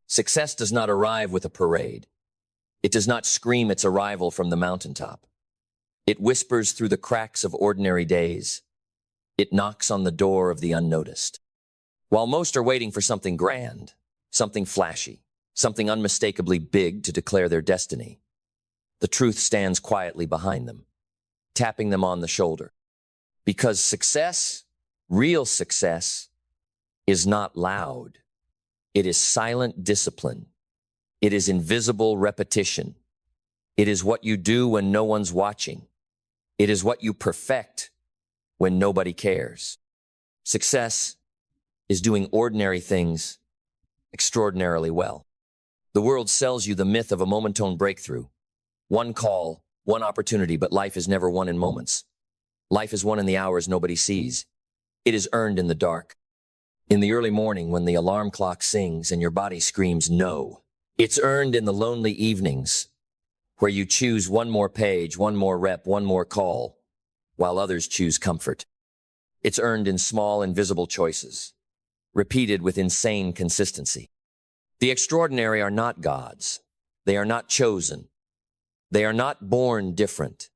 Success does not arrive with a parade. It does not scream its arrival from the mountaintop. It whispers through the cracks of ordinary days. It knocks on the door of the unnoticed. While most are waiting for something grand, something flashy, something unmistakably big to declare their destiny, the truth stands quietly behind them, tapping them on the shoulder. Because success, real success, is not loud. It is silent discipline. It is invisible repetition. It is what you do when no one's watching. It is what you perfect when nobody cares. Success is doing ordinary things extraordinarily well. The world sells you the myth of a momentone breakthrough. One call, one opportunity, but life is never won in moments. Life is won in the hours nobody sees. It is earned in the dark. In the early morning when the alarm clock sings and your body screams no. It's earned in the lonely evenings where you choose one more page, one more rep, one more call, while others choose comfort. It's earned in small, invisible choices, repeated with insane consistency. The extraordinary are not gods. They are not chosen. They are not born different.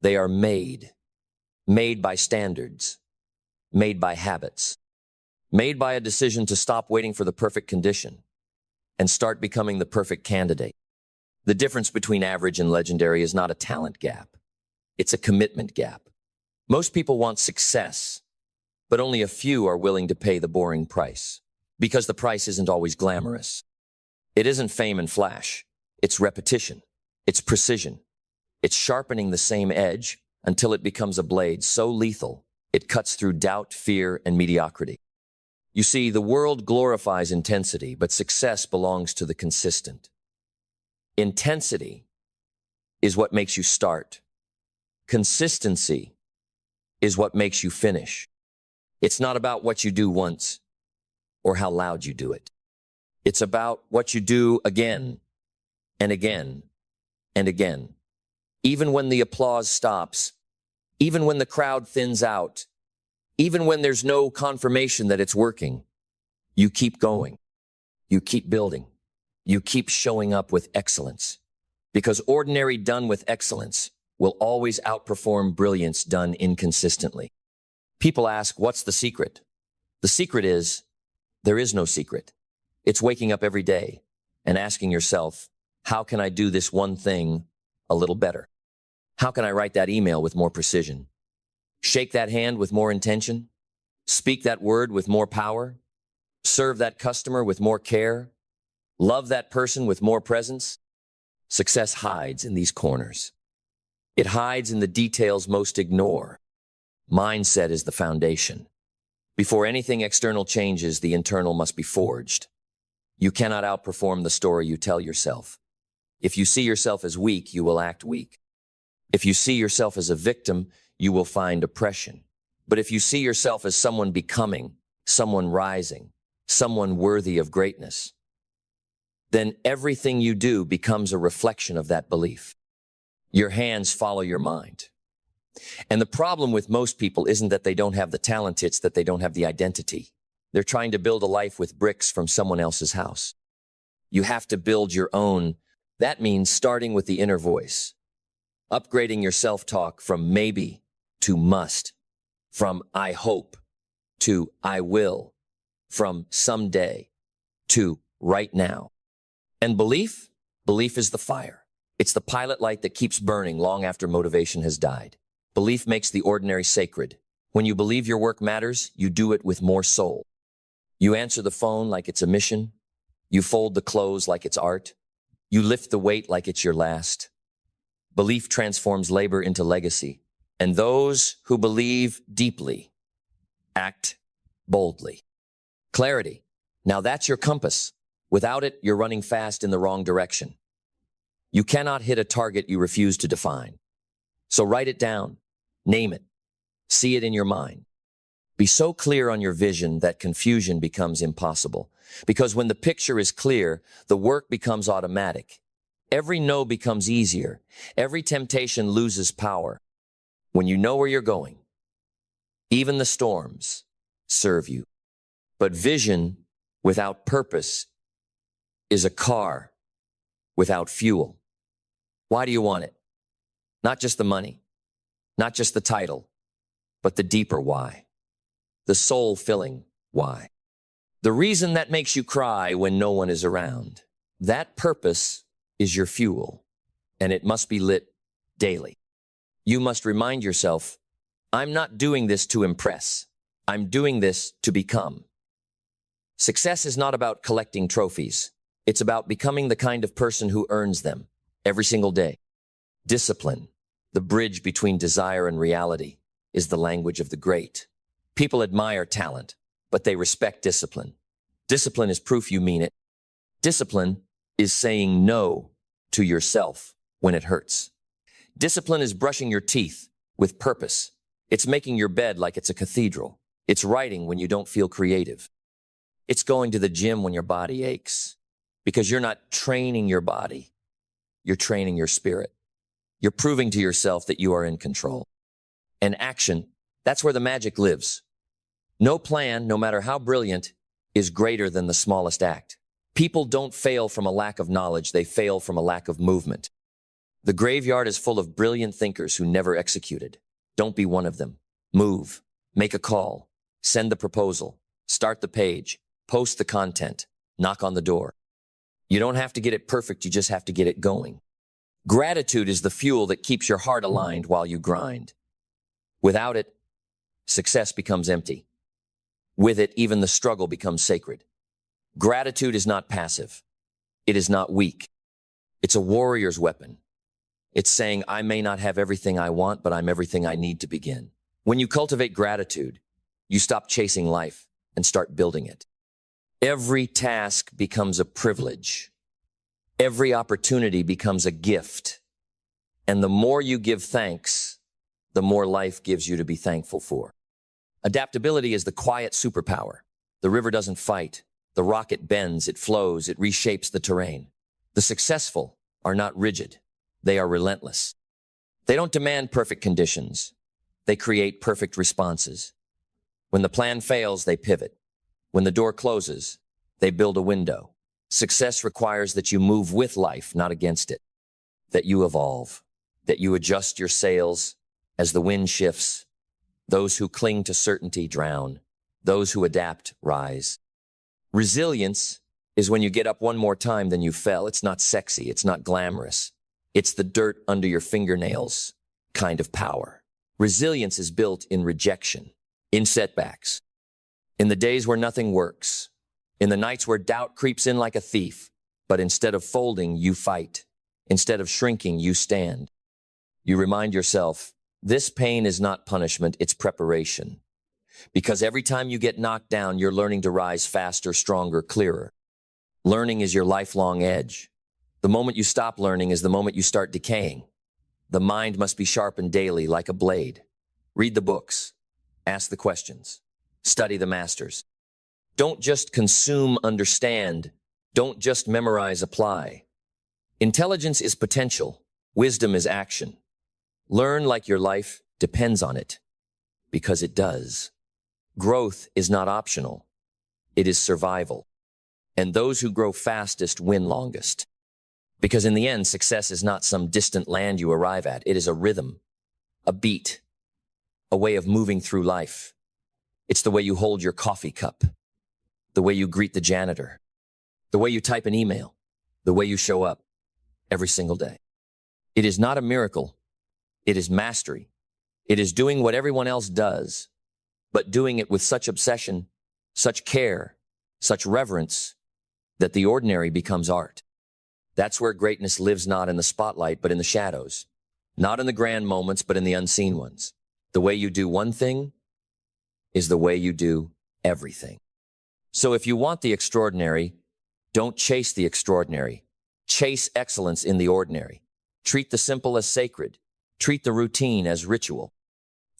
They are made by standards, made by habits, made by a decision to stop waiting for the perfect condition and start becoming the perfect candidate. The difference between average and legendary is not a talent gap. It's a commitment gap. Most people want success, but only a few are willing to pay the boring price, because the price isn't always glamorous. It isn't fame and flash. It's repetition. It's precision. It's sharpening the same edge until it becomes a blade so lethal it cuts through doubt, fear, and mediocrity. You see, the world glorifies intensity, but success belongs to the consistent. Intensity is what makes you start. Consistency is what makes you finish. It's not about what you do once or how loud you do it. It's about what you do again and again and again. Even when the applause stops, even when the crowd thins out, even when there's no confirmation that it's working, you keep going. You keep building. You keep showing up with excellence. Because ordinary done with excellence will always outperform brilliance done inconsistently. People ask, what's the secret? The secret is, there is no secret. It's waking up every day and asking yourself, how can I do this one thing a little better? How can I write that email with more precision? Shake that hand with more intention? Speak that word with more power? Serve that customer with more care? Love that person with more presence? Success hides in these corners. It hides in the details most ignore. Mindset is the foundation. Before anything external changes, the internal must be forged. You cannot outperform the story you tell yourself. If you see yourself as weak, you will act weak. If you see yourself as a victim, you will find oppression. But if you see yourself as someone becoming, someone rising, someone worthy of greatness, then everything you do becomes a reflection of that belief. Your hands follow your mind. And the problem with most people isn't that they don't have the talent, it's that they don't have the identity. They're trying to build a life with bricks from someone else's house. You have to build your own. That means starting with the inner voice, upgrading your self-talk from maybe to must, from I hope to I will, from someday to right now. And belief? Belief is the fire. It's the pilot light that keeps burning long after motivation has died. Belief makes the ordinary sacred. When you believe your work matters, you do it with more soul. You answer the phone like it's a mission. You fold the clothes like it's art. You lift the weight like it's your last. Belief transforms labor into legacy. And those who believe deeply act boldly. Clarity. Now that's your compass. Without it, you're running fast in the wrong direction. You cannot hit a target you refuse to define. So write it down. Name it. See it in your mind. Be so clear on your vision that confusion becomes impossible. Because when the picture is clear, the work becomes automatic. Every no becomes easier. Every temptation loses power. When you know where you're going, even the storms serve you. But vision without purpose is a car without fuel. Why do you want it? Not just the money, not just the title, but the deeper why, the soul-filling why. The reason that makes you cry when no one is around. That purpose is your fuel, and it must be lit daily. You must remind yourself, I'm not doing this to impress. I'm doing this to become. Success is not about collecting trophies. It's about becoming the kind of person who earns them every single day. Discipline, the bridge between desire and reality, is the language of the great. People admire talent, but they respect discipline. Discipline is proof you mean it. Discipline is saying no to yourself when it hurts. Discipline is brushing your teeth with purpose. It's making your bed like it's a cathedral. It's writing when you don't feel creative. It's going to the gym when your body aches. Because you're not training your body. You're training your spirit. You're proving to yourself that you are in control. And action, that's where the magic lives. No plan, no matter how brilliant, is greater than the smallest act. People don't fail from a lack of knowledge. They fail from a lack of movement. The graveyard is full of brilliant thinkers who never executed. Don't be one of them. Move. Make a call. Send the proposal. Start the page. Post the content. Knock on the door. You don't have to get it perfect. You just have to get it going. Gratitude is the fuel that keeps your heart aligned while you grind. Without it, success becomes empty. With it, even the struggle becomes sacred. Gratitude is not passive. It is not weak. It's a warrior's weapon. It's saying, I may not have everything I want, but I'm everything I need to begin. When you cultivate gratitude, you stop chasing life and start building it. Every task becomes a privilege. Every opportunity becomes a gift. And the more you give thanks, the more life gives you to be thankful for. Adaptability is the quiet superpower. The river doesn't fight. The rocket bends, it flows, it reshapes the terrain. The successful are not rigid. They are relentless. They don't demand perfect conditions. They create perfect responses. When the plan fails, they pivot. When the door closes, they build a window. Success requires that you move with life, not against it. That you evolve. That you adjust your sails as the wind shifts. Those who cling to certainty drown. Those who adapt rise. Resilience is when you get up one more time than you fell. It's not sexy. It's not glamorous. It's the dirt under your fingernails kind of power. Resilience is built in rejection, in setbacks, in the days where nothing works, in the nights where doubt creeps in like a thief. But instead of folding, you fight. Instead of shrinking, you stand. You remind yourself, this pain is not punishment, it's preparation. Because every time you get knocked down, you're learning to rise faster, stronger, clearer. Learning is your lifelong edge. The moment you stop learning is the moment you start decaying. The mind must be sharpened daily like a blade. Read the books. Ask the questions. Study the masters. Don't just consume, understand. Don't just memorize, apply. Intelligence is potential. Wisdom is action. Learn like your life depends on it, because it does. Growth is not optional. It is survival. And those who grow fastest win longest. Because in the end, success is not some distant land you arrive at. It is a rhythm, a beat, a way of moving through life. It's the way you hold your coffee cup, the way you greet the janitor, the way you type an email, the way you show up every single day. It is not a miracle. It is mastery. It is doing what everyone else does, but doing it with such obsession, such care, such reverence, that the ordinary becomes art. That's where greatness lives, not in the spotlight, but in the shadows. Not in the grand moments, but in the unseen ones. The way you do one thing is the way you do everything. So if you want the extraordinary, don't chase the extraordinary. Chase excellence in the ordinary. Treat the simple as sacred. Treat the routine as ritual.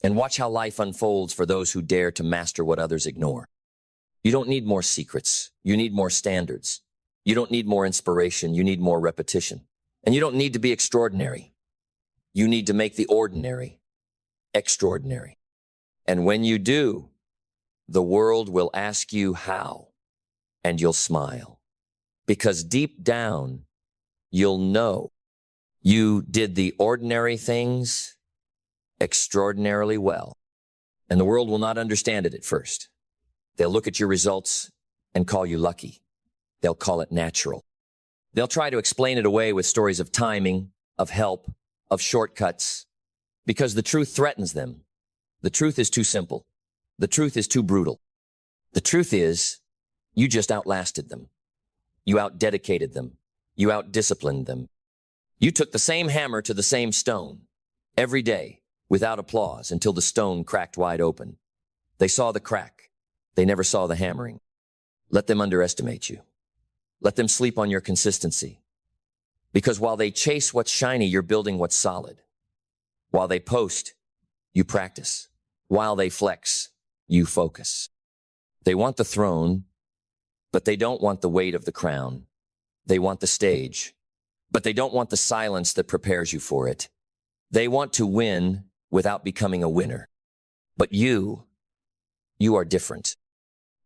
And watch how life unfolds for those who dare to master what others ignore. You don't need more secrets. You need more standards. You don't need more inspiration. You need more repetition. And you don't need to be extraordinary. You need to make the ordinary extraordinary. And when you do, the world will ask you how, and you'll smile. Because deep down, you'll know you did the ordinary things extraordinarily well. And the world will not understand it at first. They'll look at your results and call you lucky. They'll call it natural. They'll try to explain it away with stories of timing, of help, of shortcuts, because the truth threatens them. The truth is too simple. The truth is too brutal. The truth is, you just outlasted them. You outdedicated them. You outdisciplined them. You took the same hammer to the same stone every day without applause until the stone cracked wide open. They saw the crack. They never saw the hammering. Let them underestimate you. Let them sleep on your consistency. Because while they chase what's shiny, you're building what's solid. While they post, you practice. While they flex, you focus. They want the throne, but they don't want the weight of the crown. They want the stage, but they don't want the silence that prepares you for it. They want to win without becoming a winner. But you are different.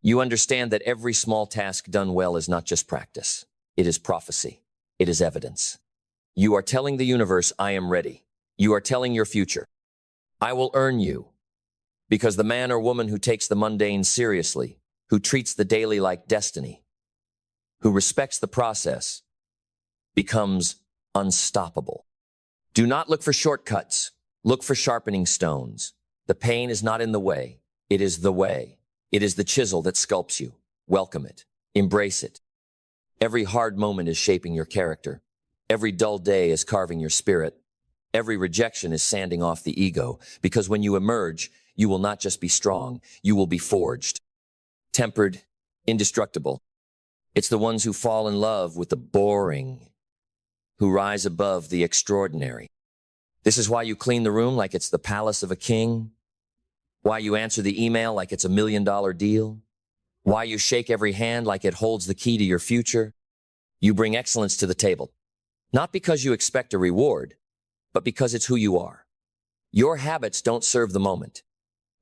You understand that every small task done well is not just practice. It is prophecy. It is evidence. You are telling the universe, I am ready. You are telling your future, I will earn you. Because the man or woman who takes the mundane seriously, who treats the daily like destiny, who respects the process, becomes unstoppable. Do not look for shortcuts. Look for sharpening stones. The pain is not in the way. It is the way. It is the chisel that sculpts you. Welcome it. Embrace it. Every hard moment is shaping your character. Every dull day is carving your spirit. Every rejection is sanding off the ego, because when you emerge, you will not just be strong, you will be forged, tempered, indestructible. It's the ones who fall in love with the boring, who rise above the extraordinary. This is why you clean the room like it's the palace of a king, why you answer the email like it's $1 million deal, why you shake every hand like it holds the key to your future. You bring excellence to the table, not because you expect a reward, but because it's who you are. Your habits don't serve the moment.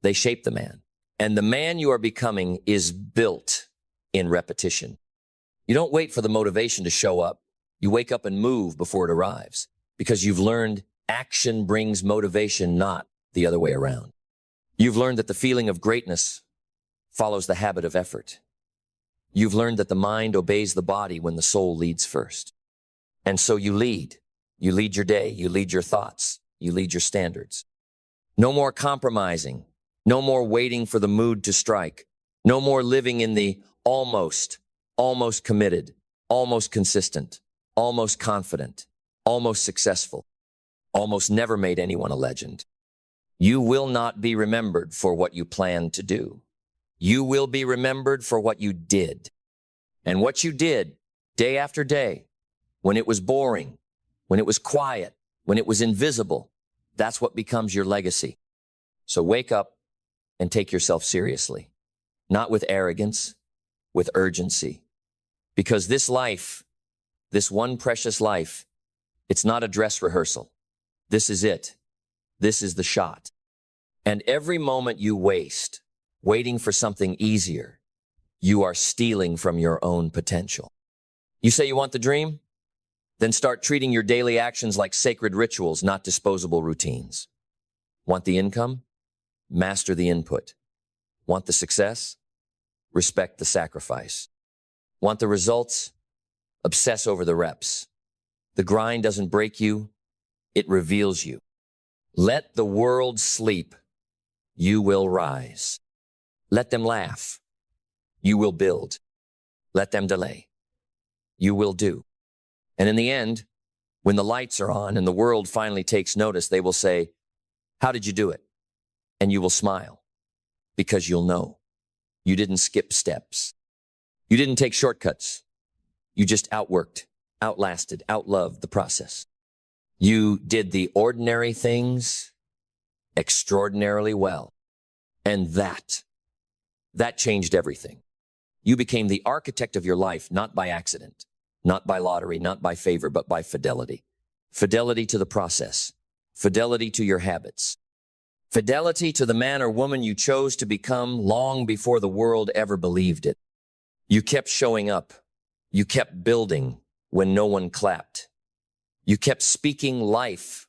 They shape the man. And the man you are becoming is built in repetition. You don't wait for the motivation to show up. You wake up and move before it arrives, because you've learned action brings motivation, not the other way around. You've learned that the feeling of greatness follows the habit of effort. You've learned that the mind obeys the body when the soul leads first. And so you lead. You lead your day. You lead your thoughts. You lead your standards. No more compromising. No more waiting for the mood to strike. No more living in the almost committed, almost consistent, almost confident, almost successful, almost never made anyone a legend. You will not be remembered for what you planned to do. You will be remembered for what you did. And what you did day after day, when it was boring, when it was quiet, when it was invisible, that's what becomes your legacy. So wake up and take yourself seriously, not with arrogance, with urgency. Because this life, this one precious life, it's not a dress rehearsal. This is it. This is the shot. And every moment you waste, waiting for something easier, you are stealing from your own potential. You say you want the dream? Then start treating your daily actions like sacred rituals, not disposable routines. Want the income? Master the input. Want the success? Respect the sacrifice. Want the results? Obsess over the reps. The grind doesn't break you, it reveals you. Let the world sleep. You will rise. Let them laugh. You will build. Let them delay. You will do. And in the end, when the lights are on and the world finally takes notice, they will say, how did you do it? And you will smile, because you'll know. You didn't skip steps. You didn't take shortcuts. You just outworked, outlasted, outloved the process. You did the ordinary things extraordinarily well. And that changed everything. You became the architect of your life, not by accident, not by lottery, not by favor, but by fidelity. Fidelity to the process. Fidelity to your habits. Fidelity to the man or woman you chose to become long before the world ever believed it. You kept showing up. You kept building when no one clapped. You kept speaking life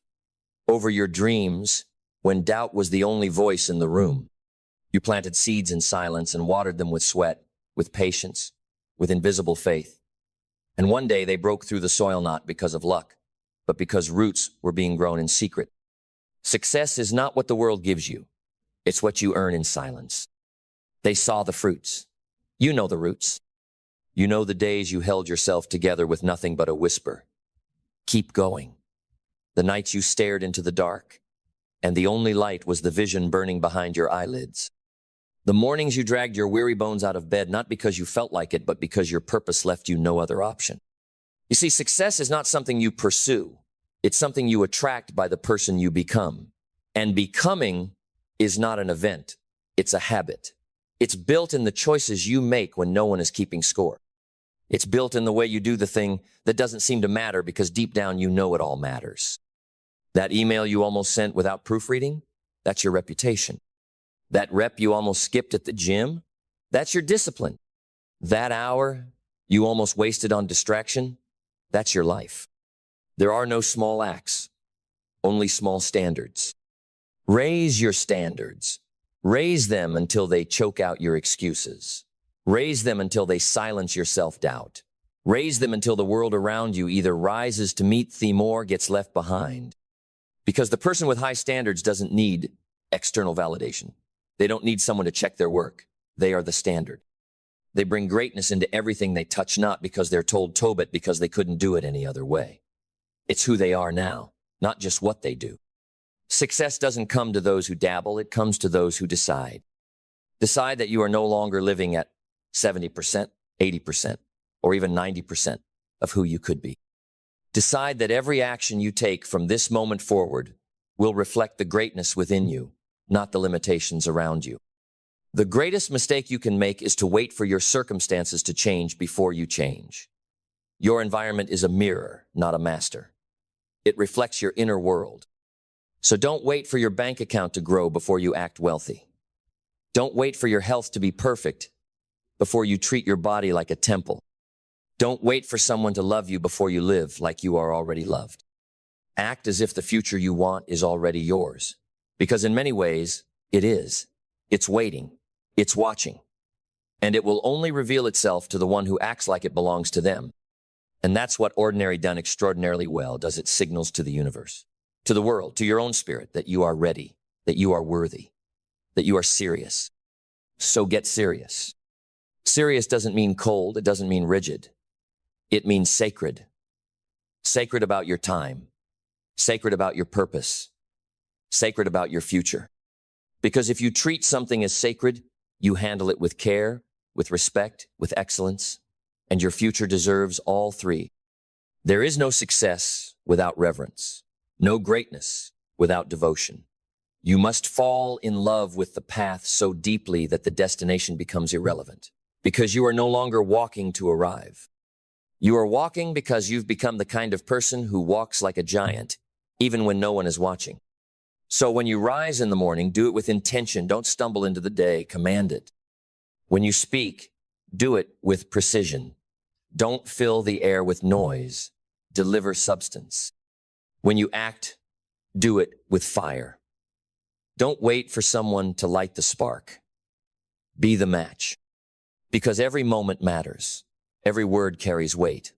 over your dreams when doubt was the only voice in the room. You planted seeds in silence and watered them with sweat, with patience, with invisible faith. And one day they broke through the soil not because of luck, but because roots were being grown in secret. Success is not what the world gives you. It's what you earn in silence. They saw the fruits. You know the roots. You know the days you held yourself together with nothing but a whisper. Keep going. The nights you stared into the dark, and the only light was the vision burning behind your eyelids. The mornings you dragged your weary bones out of bed, not because you felt like it, but because your purpose left you no other option. You see, success is not something you pursue. It's something you attract by the person you become. And becoming is not an event. It's a habit. It's built in the choices you make when no one is keeping score. It's built in the way you do the thing that doesn't seem to matter because deep down you know it all matters. That email you almost sent without proofreading, that's your reputation. That rep you almost skipped at the gym, that's your discipline. That hour you almost wasted on distraction, that's your life. There are no small acts, only small standards. Raise your standards. Raise them until they choke out your excuses. Raise them until they silence your self-doubt. Raise them until the world around you either rises to meet them or gets left behind. Because the person with high standards doesn't need external validation. They don't need someone to check their work. They are the standard. They bring greatness into everything they touch, not because they're told Tobit because they couldn't do it any other way. It's who they are now, not just what they do. Success doesn't come to those who dabble, it comes to those who decide. Decide that you are no longer living at 70%, 80%, or even 90% of who you could be. Decide that every action you take from this moment forward will reflect the greatness within you, not the limitations around you. The greatest mistake you can make is to wait for your circumstances to change before you change. Your environment is a mirror, not a master. It reflects your inner world. So don't wait for your bank account to grow before you act wealthy. Don't wait for your health to be perfect before you treat your body like a temple. Don't wait for someone to love you before you live like you are already loved. Act as if the future you want is already yours. Because in many ways, it is. It's waiting. It's watching. And it will only reveal itself to the one who acts like it belongs to them. And that's what ordinary done extraordinarily well does. It signals to the universe, to the world, to your own spirit, that you are ready, that you are worthy, that you are serious. So get serious. Serious doesn't mean cold. It doesn't mean rigid. It means sacred. Sacred about your time. Sacred about your purpose. Sacred about your future. Because if you treat something as sacred, you handle it with care, with respect, with excellence, and your future deserves all three. There is no success without reverence, no greatness without devotion. You must fall in love with the path so deeply that the destination becomes irrelevant, because you are no longer walking to arrive. You are walking because you've become the kind of person who walks like a giant, even when no one is watching. So when you rise in the morning, do it with intention. Don't stumble into the day. Command it. When you speak, do it with precision. Don't fill the air with noise. Deliver substance. When you act, do it with fire. Don't wait for someone to light the spark. Be the match. Because every moment matters. Every word carries weight.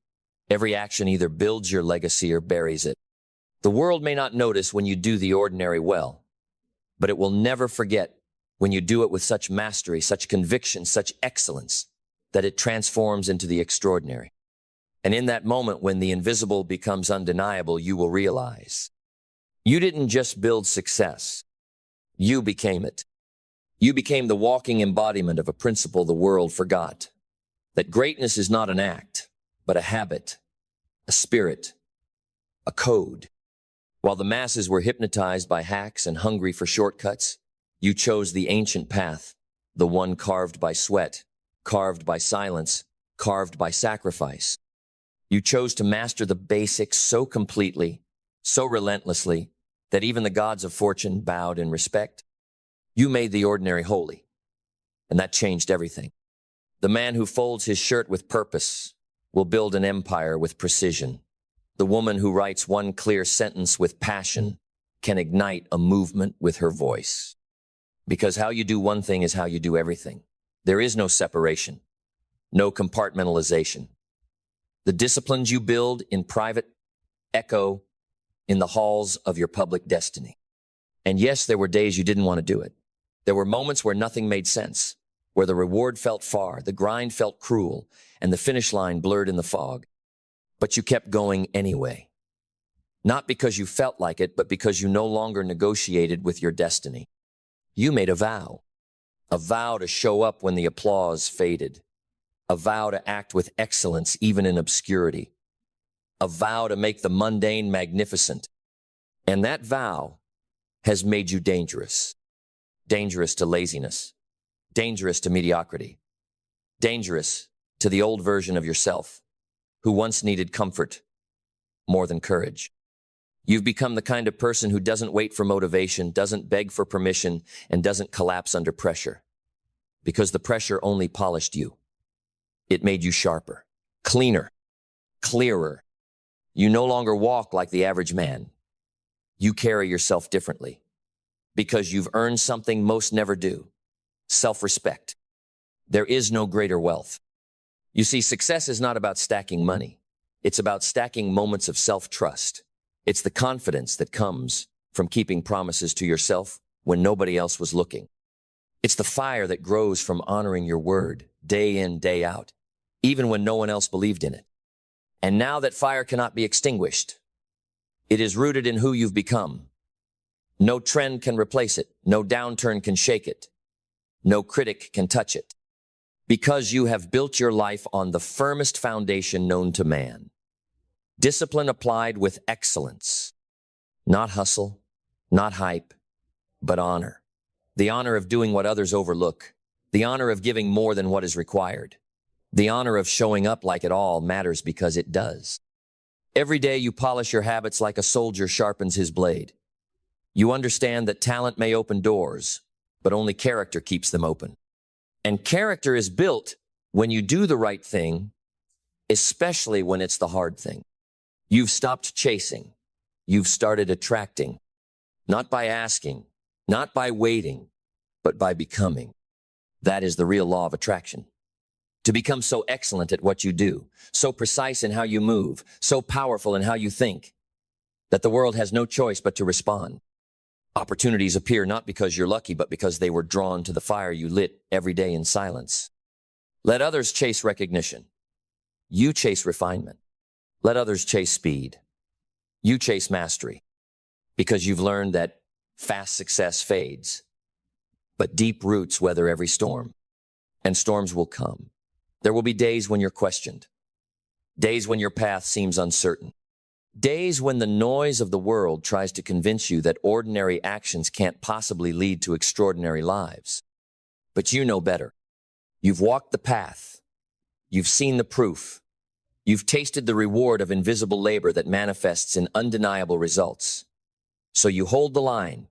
Every action either builds your legacy or buries it. The world may not notice when you do the ordinary well, but it will never forget when you do it with such mastery, such conviction, such excellence, that it transforms into the extraordinary. And in that moment when the invisible becomes undeniable, you will realize you didn't just build success. You became it. You became the walking embodiment of a principle the world forgot. That greatness is not an act, but a habit, a spirit, a code. While the masses were hypnotized by hacks and hungry for shortcuts, you chose the ancient path, the one carved by sweat, carved by silence, carved by sacrifice. You chose to master the basics so completely, so relentlessly, that even the gods of fortune bowed in respect. You made the ordinary holy, and that changed everything. The man who folds his shirt with purpose, will build an empire with precision. The woman who writes one clear sentence with passion can ignite a movement with her voice. Because how you do one thing is how you do everything. There is no separation, no compartmentalization. The disciplines you build in private echo in the halls of your public destiny. And yes, there were days you didn't want to do it. There were moments where nothing made sense, where the reward felt far, the grind felt cruel, and the finish line blurred in the fog. But you kept going anyway. Not because you felt like it, but because you no longer negotiated with your destiny. You made a vow to show up when the applause faded, a vow to act with excellence even in obscurity, a vow to make the mundane magnificent. And that vow has made you dangerous. Dangerous to laziness, dangerous to mediocrity, dangerous to the old version of yourself who once needed comfort more than courage. You've become the kind of person who doesn't wait for motivation, doesn't beg for permission, and doesn't collapse under pressure. Because the pressure only polished you. It made you sharper, cleaner, clearer. You no longer walk like the average man. You carry yourself differently. Because you've earned something most never do. Self-respect. There is no greater wealth. You see, success is not about stacking money. It's about stacking moments of self-trust. It's the confidence that comes from keeping promises to yourself when nobody else was looking. It's the fire that grows from honoring your word day in, day out, even when no one else believed in it. And now that fire cannot be extinguished, it is rooted in who you've become. No trend can replace it. No downturn can shake it. No critic can touch it. Because you have built your life on the firmest foundation known to man. Discipline applied with excellence. Not hustle, not hype, but honor. The honor of doing what others overlook. The honor of giving more than what is required. The honor of showing up like it all matters because it does. Every day you polish your habits like a soldier sharpens his blade. You understand that talent may open doors, but only character keeps them open. And character is built when you do the right thing, especially when it's the hard thing. You've stopped chasing. You've started attracting. Not by asking, not by waiting, but by becoming. That is the real law of attraction. To become so excellent at what you do, so precise in how you move, so powerful in how you think, that the world has no choice but to respond. Opportunities appear not because you're lucky, but because they were drawn to the fire you lit every day in silence. Let others chase recognition. You chase refinement. Let others chase speed. You chase mastery. Because you've learned that fast success fades, but deep roots weather every storm. And storms will come. There will be days when you're questioned. Days when your path seems uncertain. Days when the noise of the world tries to convince you that ordinary actions can't possibly lead to extraordinary lives. But you know better. You've walked the path. You've seen the proof. You've tasted the reward of invisible labor that manifests in undeniable results. So you hold the line.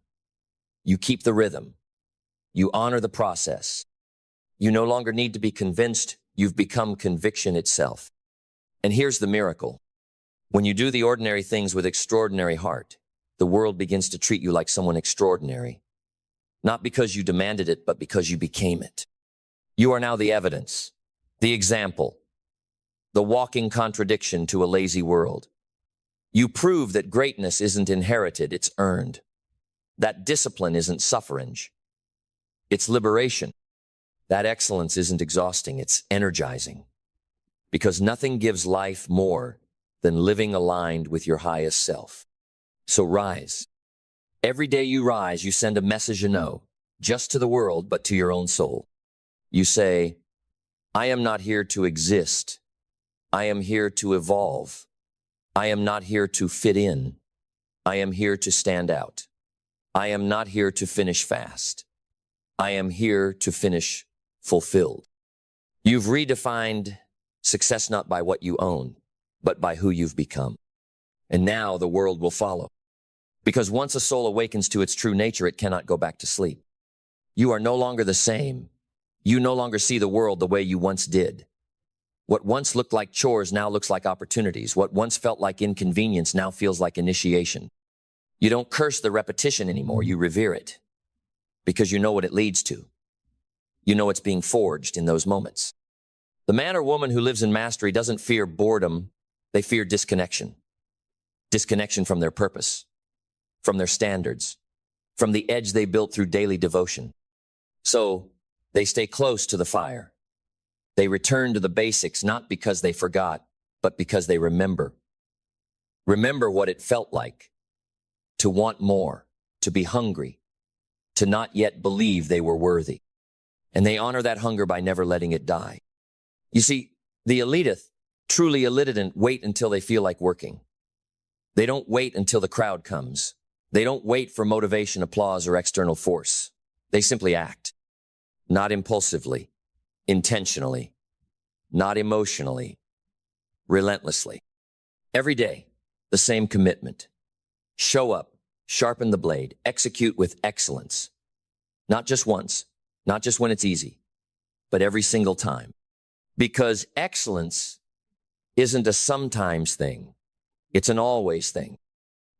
You keep the rhythm. You honor the process. You no longer need to be convinced. You've become conviction itself. And here's the miracle. When you do the ordinary things with extraordinary heart, the world begins to treat you like someone extraordinary. Not because you demanded it, but because you became it. You are now the evidence, the example, the walking contradiction to a lazy world. You prove that greatness isn't inherited, it's earned. That discipline isn't suffrage, it's liberation. That excellence isn't exhausting, it's energizing. Because nothing gives life more than living aligned with your highest self. So rise. Every day you rise, you send a message just to the world, but to your own soul. You say, I am not here to exist. I am here to evolve. I am not here to fit in. I am here to stand out. I am not here to finish fast. I am here to finish fulfilled. You've redefined success not by what you own, but by who you've become. And now the world will follow. Because once a soul awakens to its true nature, it cannot go back to sleep. You are no longer the same. You no longer see the world the way you once did. What once looked like chores now looks like opportunities. What once felt like inconvenience now feels like initiation. You don't curse the repetition anymore, you revere it. Because you know what it leads to. You know it's being forged in those moments. The man or woman who lives in mastery doesn't fear boredom, they fear disconnection. Disconnection from their purpose, from their standards, from the edge they built through daily devotion. So, they stay close to the fire. They return to the basics not because they forgot, but because they remember. Remember what it felt like to want more, to be hungry, to not yet believe they were worthy. And they honor that hunger by never letting it die. You see, the elitist, truly illiterate, wait until they feel like working. They don't wait until the crowd comes. They don't wait for motivation, applause, or external force. They simply act. Not impulsively, intentionally, not emotionally, relentlessly. Every day, the same commitment. Show up, sharpen the blade, execute with excellence. Not just once, not just when it's easy, but every single time. Because excellence isn't a sometimes thing, it's an always thing.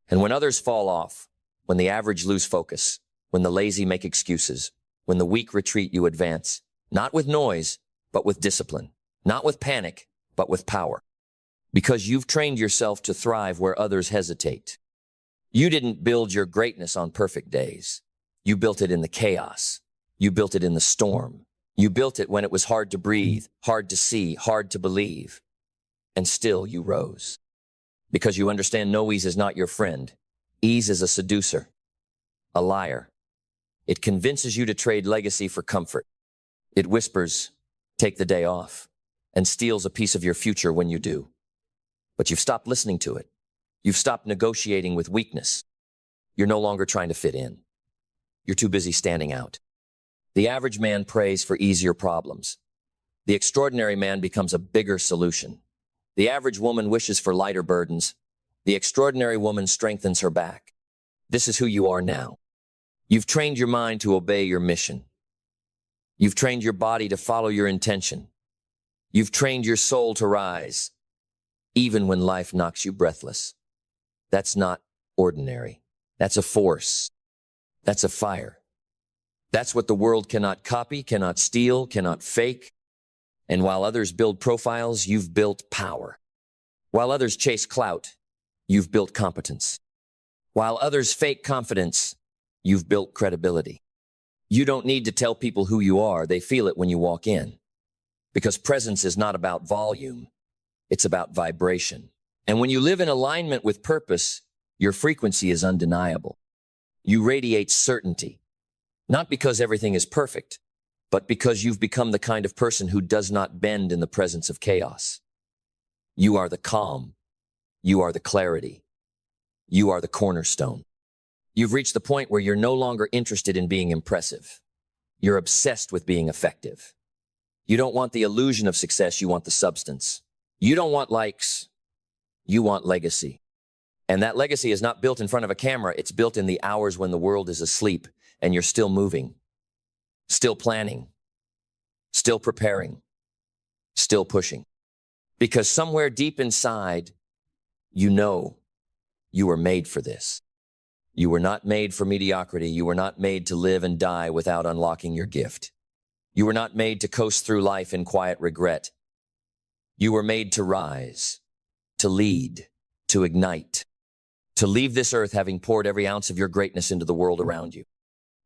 And when others fall off, when the average lose focus, when the lazy make excuses, when the weak retreat, you advance, not with noise, but with discipline, not with panic, but with power. Because you've trained yourself to thrive where others hesitate. You didn't build your greatness on perfect days. You built it in the chaos. You built it in the storm. You built it when it was hard to breathe, hard to see, hard to believe. And still you rose. Because you understand no ease is not your friend. Ease is a seducer, a liar. It convinces you to trade legacy for comfort. It whispers, take the day off, and steals a piece of your future when you do. But you've stopped listening to it. You've stopped negotiating with weakness. You're no longer trying to fit in. You're too busy standing out. The average man prays for easier problems. The extraordinary man becomes a bigger solution. The average woman wishes for lighter burdens. The extraordinary woman strengthens her back. This is who you are now. You've trained your mind to obey your mission. You've trained your body to follow your intention. You've trained your soul to rise, even when life knocks you breathless. That's not ordinary. That's a force. That's a fire. That's what the world cannot copy, cannot steal, cannot fake. And while others build profiles, you've built power. While others chase clout, you've built competence. While others fake confidence, you've built credibility. You don't need to tell people who you are. They feel it when you walk in. Because presence is not about volume. It's about vibration. And when you live in alignment with purpose, your frequency is undeniable. You radiate certainty. Not because everything is perfect, but because you've become the kind of person who does not bend in the presence of chaos. You are the calm. You are the clarity. You are the cornerstone. You've reached the point where you're no longer interested in being impressive. You're obsessed with being effective. You don't want the illusion of success, you want the substance. You don't want likes, you want legacy. And that legacy is not built in front of a camera, it's built in the hours when the world is asleep and you're still moving, still planning, still preparing, still pushing. Because somewhere deep inside, you know you were made for this. You were not made for mediocrity. You were not made to live and die without unlocking your gift. You were not made to coast through life in quiet regret. You were made to rise, to lead, to ignite, to leave this earth having poured every ounce of your greatness into the world around you.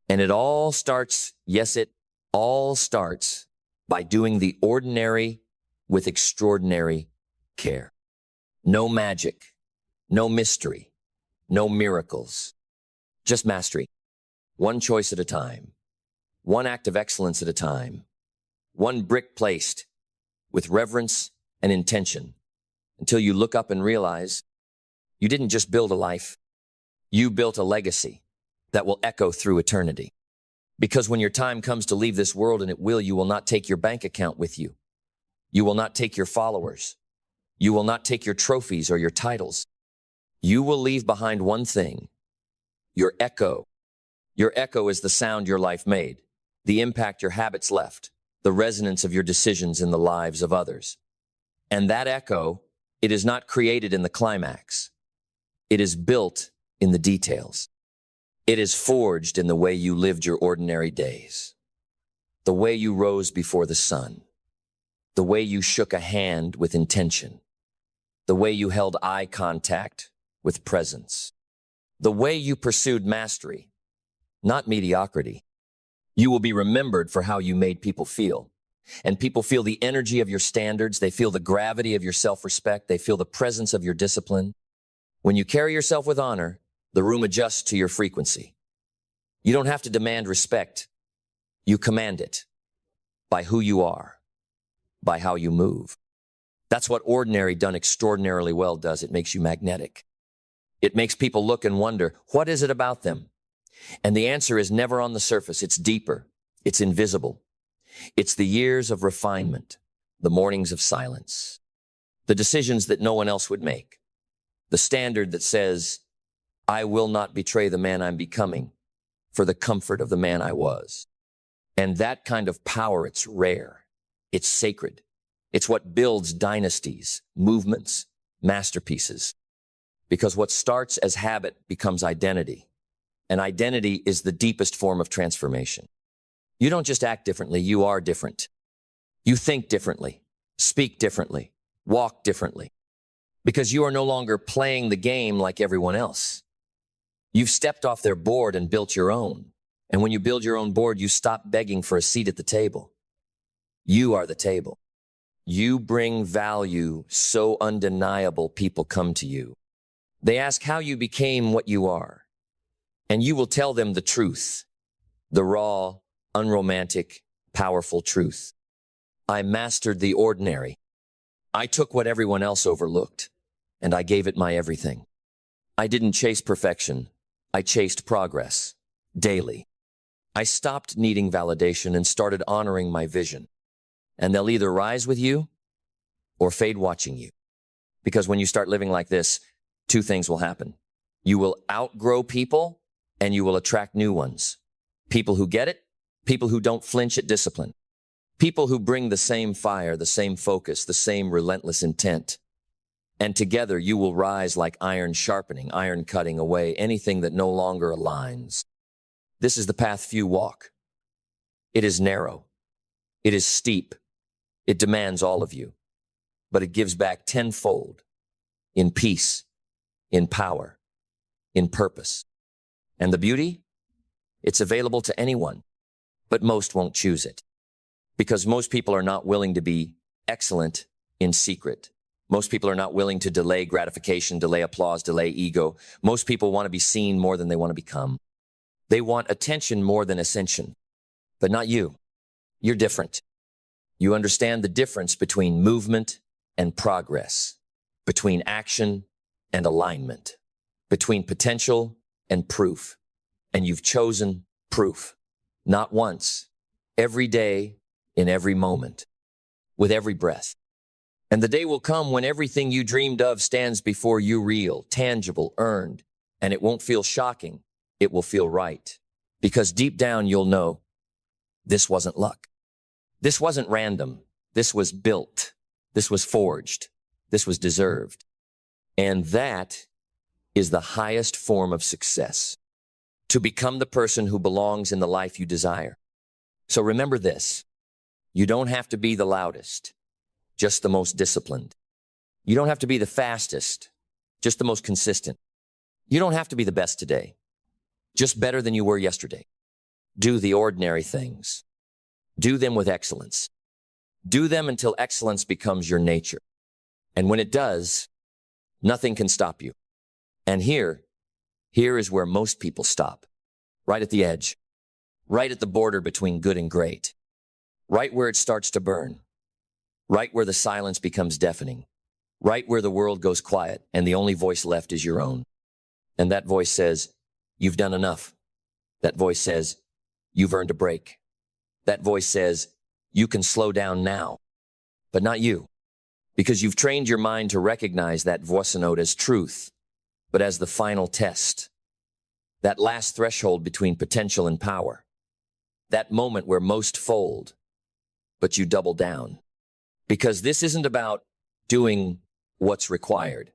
And it all starts, yes, it all starts by doing the ordinary with extraordinary care. No magic, no mystery, no miracles, just mastery. One choice at a time, one act of excellence at a time, one brick placed with reverence and intention until you look up and realize you didn't just build a life, you built a legacy that will echo through eternity. Because when your time comes to leave this world, and it will, you will not take your bank account with you. You will not take your followers. You will not take your trophies or your titles. You will leave behind one thing, your echo. Your echo is the sound your life made, the impact your habits left, the resonance of your decisions in the lives of others. And that echo, it is not created in the climax. It is built in the details. It is forged in the way you lived your ordinary days, the way you rose before the sun, the way you shook a hand with intention, the way you held eye contact with presence, the way you pursued mastery, not mediocrity. You will be remembered for how you made people feel. And people feel the energy of your standards. They feel the gravity of your self-respect. They feel the presence of your discipline. When you carry yourself with honor, the room adjusts to your frequency. You don't have to demand respect. You command it by who you are, by how you move. That's what ordinary done extraordinarily well does. It makes you magnetic. It makes people look and wonder, what is it about them? And the answer is never on the surface. It's deeper. It's invisible. It's the years of refinement, the mornings of silence, the decisions that no one else would make, the standard that says, I will not betray the man I'm becoming for the comfort of the man I was. And that kind of power, it's rare. It's sacred. It's what builds dynasties, movements, masterpieces. Because what starts as habit becomes identity. And identity is the deepest form of transformation. You don't just act differently, you are different. You think differently, speak differently, walk differently. Because you are no longer playing the game like everyone else. You've stepped off their board and built your own. And when you build your own board, you stop begging for a seat at the table. You are the table. You bring value so undeniable people come to you. They ask how you became what you are. And you will tell them the truth, the raw, unromantic, powerful truth. I mastered the ordinary. I took what everyone else overlooked, and I gave it my everything. I didn't chase perfection. I chased progress, daily. I stopped needing validation and started honoring my vision. And they'll either rise with you or fade watching you. Because when you start living like this, two things will happen. You will outgrow people and you will attract new ones. People who get it, people who don't flinch at discipline, people who bring the same fire, the same focus, the same relentless intent. And together you will rise like iron sharpening, iron cutting away anything that no longer aligns. This is the path few walk. It is narrow. It is steep. It demands all of you. But it gives back tenfold in peace, in power, in purpose. And the beauty? It's available to anyone, but most won't choose it. Because most people are not willing to be excellent in secret. Most people are not willing to delay gratification, delay applause, delay ego. Most people want to be seen more than they want to become. They want attention more than ascension. But not you. You're different. You understand the difference between movement and progress, between action and alignment, between potential and proof. And you've chosen proof. Not once, every day, in every moment, with every breath. And the day will come when everything you dreamed of stands before you real, tangible, earned, and it won't feel shocking. It will feel right. Because deep down you'll know this wasn't luck. This wasn't random. This was built. This was forged. This was deserved. And that is the highest form of success. To become the person who belongs in the life you desire. So remember this. You don't have to be the loudest, just the most disciplined. You don't have to be the fastest, just the most consistent. You don't have to be the best today, just better than you were yesterday. Do the ordinary things. Do them with excellence. Do them until excellence becomes your nature. And when it does, nothing can stop you. And here is where most people stop. Right at the edge. Right at the border between good and great. Right where it starts to burn. Right where the silence becomes deafening. Right where the world goes quiet and the only voice left is your own. And that voice says, you've done enough. That voice says, you've earned a break. That voice says, you can slow down now. But not you. Because you've trained your mind to recognize that voice note as truth, but as the final test. That last threshold between potential and power. That moment where most fold, but you double down. Because this isn't about doing what's required.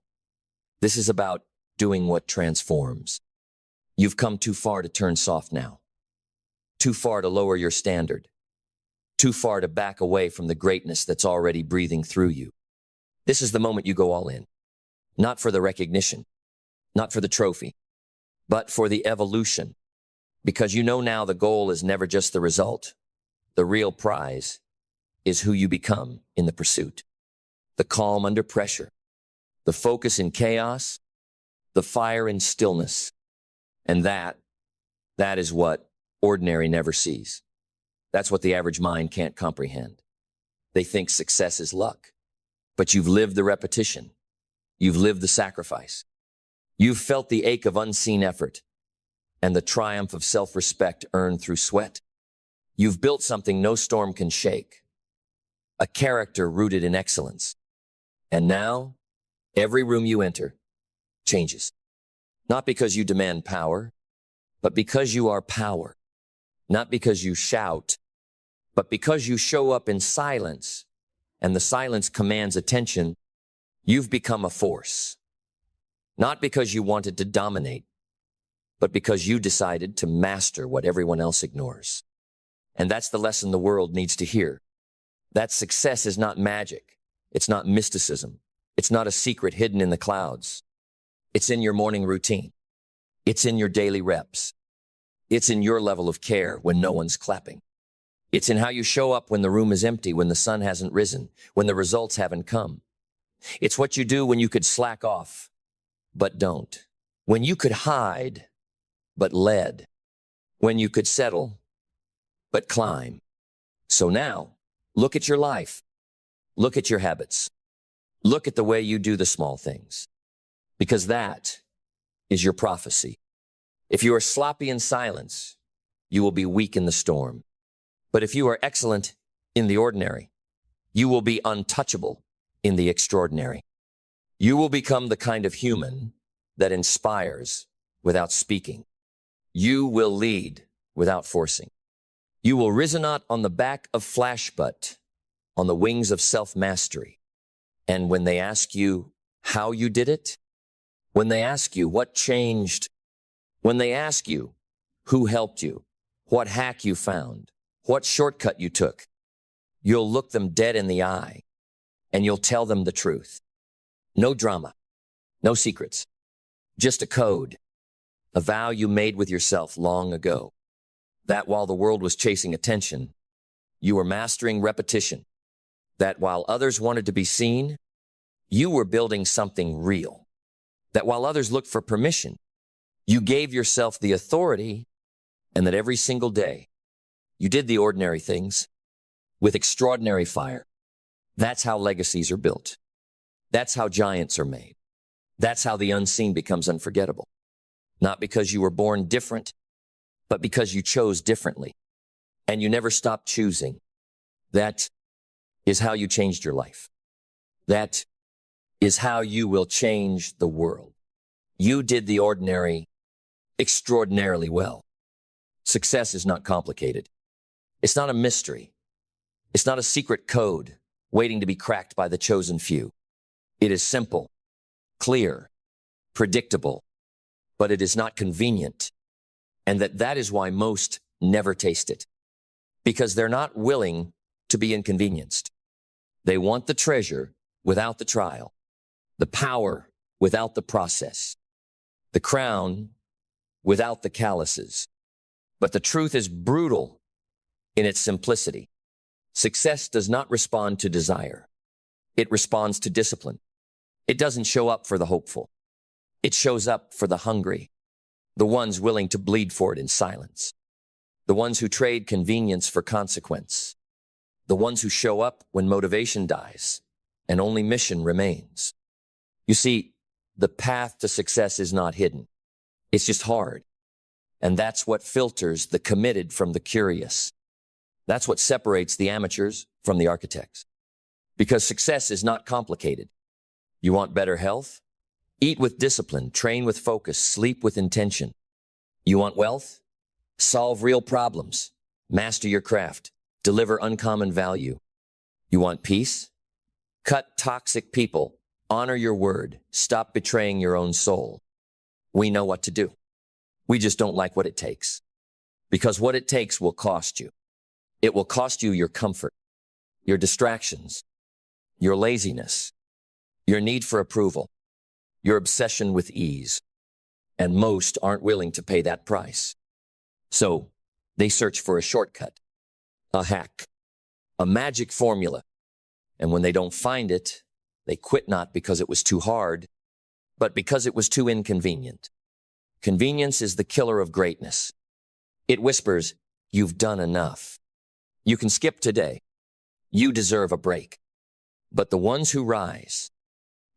This is about doing what transforms. You've come too far to turn soft now. Too far to lower your standard. Too far to back away from the greatness that's already breathing through you. This is the moment you go all in. Not for the recognition, not for the trophy, but for the evolution. Because you know now the goal is never just the result. The real prize is who you become in the pursuit. The calm under pressure, the focus in chaos, the fire in stillness. And that is what ordinary never sees. That's what the average mind can't comprehend. They think success is luck, but you've lived the repetition. You've lived the sacrifice. You've felt the ache of unseen effort and the triumph of self-respect earned through sweat. You've built something no storm can shake, a character rooted in excellence. And now, every room you enter changes. Not because you demand power, but because you are power. Not because you shout, but because you show up in silence, and the silence commands attention. You've become a force. Not because you wanted to dominate, but because you decided to master what everyone else ignores. And that's the lesson the world needs to hear. That success is not magic. It's not mysticism. It's not a secret hidden in the clouds. It's in your morning routine. It's in your daily reps. It's in your level of care when no one's clapping. It's in how you show up when the room is empty, when the sun hasn't risen, when the results haven't come. It's what you do when you could slack off, but don't. When you could hide, but led. When you could settle, but climb. So now, look at your life. Look at your habits. Look at the way you do the small things. Because that is your prophecy. If you are sloppy in silence, you will be weak in the storm. But if you are excellent in the ordinary, you will be untouchable in the extraordinary. You will become the kind of human that inspires without speaking. You will lead without forcing. You will resonate on the back of flash, but on the wings of self-mastery. And when they ask you how you did it, when they ask you what changed, when they ask you who helped you, what hack you found, what shortcut you took, you'll look them dead in the eye and you'll tell them the truth. No drama, no secrets, just a code, a vow you made with yourself long ago. That while the world was chasing attention, you were mastering repetition. That while others wanted to be seen, you were building something real. That while others looked for permission, you gave yourself the authority, and that every single day, you did the ordinary things with extraordinary fire. That's how legacies are built. That's how giants are made. That's how the unseen becomes unforgettable. Not because you were born different, but because you chose differently. And you never stopped choosing. That is how you changed your life. That is how you will change the world. You did the ordinary extraordinarily well. Success is not complicated. It's not a mystery. It's not a secret code waiting to be cracked by the chosen few. It is simple, clear, predictable, but it is not convenient. And that is why most never taste it. Because they're not willing to be inconvenienced. They want the treasure without the trial, the power without the process, the crown without the calluses. But the truth is brutal in its simplicity. Success does not respond to desire. It responds to discipline. It doesn't show up for the hopeful. It shows up for the hungry, the ones willing to bleed for it in silence, the ones who trade convenience for consequence, the ones who show up when motivation dies and only mission remains. You see, the path to success is not hidden. It's just hard. And that's what filters the committed from the curious. That's what separates the amateurs from the architects. Because success is not complicated. You want better health? Eat with discipline, train with focus, sleep with intention. You want wealth? Solve real problems, master your craft, deliver uncommon value. You want peace? Cut toxic people. Honor your word. Stop betraying your own soul. We know what to do. We just don't like what it takes. Because what it takes will cost you. It will cost you your comfort, your distractions, your laziness, your need for approval, your obsession with ease. And most aren't willing to pay that price. So they search for a shortcut, a hack, a magic formula. And when they don't find it, they quit not because it was too hard, but because it was too inconvenient. Convenience is the killer of greatness. It whispers, you've done enough. You can skip today. You deserve a break. But the ones who rise,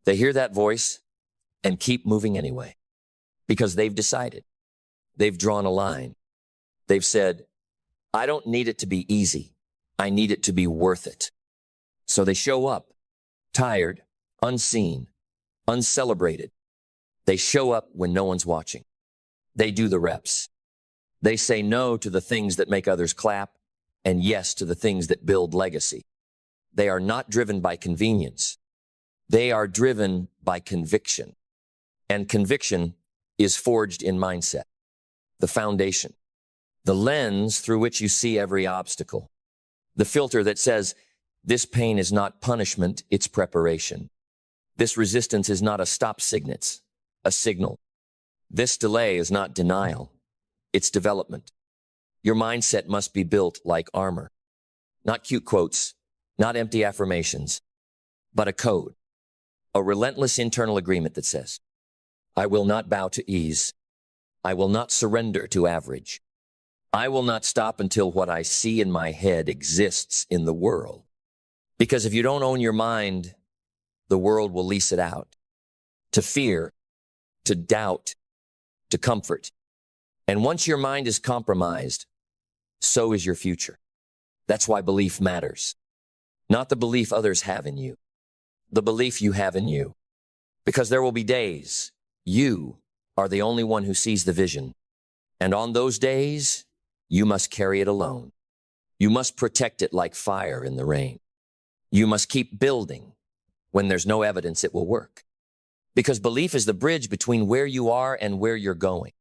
they hear that voice and keep moving anyway. Because they've decided. They've drawn a line. They've said, I don't need it to be easy. I need it to be worth it. So they show up, tired, unseen, uncelebrated. They show up when no one's watching. They do the reps. They say no to the things that make others clap and yes to the things that build legacy. They are not driven by convenience. They are driven by conviction. And conviction is forged in mindset, the foundation, the lens through which you see every obstacle, the filter that says, this pain is not punishment, it's preparation. This resistance is not a stop signet, a signal. This delay is not denial, it's development. Your mindset must be built like armor, not cute quotes, not empty affirmations, but a code, a relentless internal agreement that says, I will not bow to ease. I will not surrender to average. I will not stop until what I see in my head exists in the world. Because if you don't own your mind, the world will lease it out to fear, to doubt, to comfort. And once your mind is compromised, so is your future. That's why belief matters. Not the belief others have in you, the belief you have in you. Because there will be days you are the only one who sees the vision. And on those days, you must carry it alone. You must protect it like fire in the rain. You must keep building when there's no evidence it will work. Because belief is the bridge between where you are and where you're going.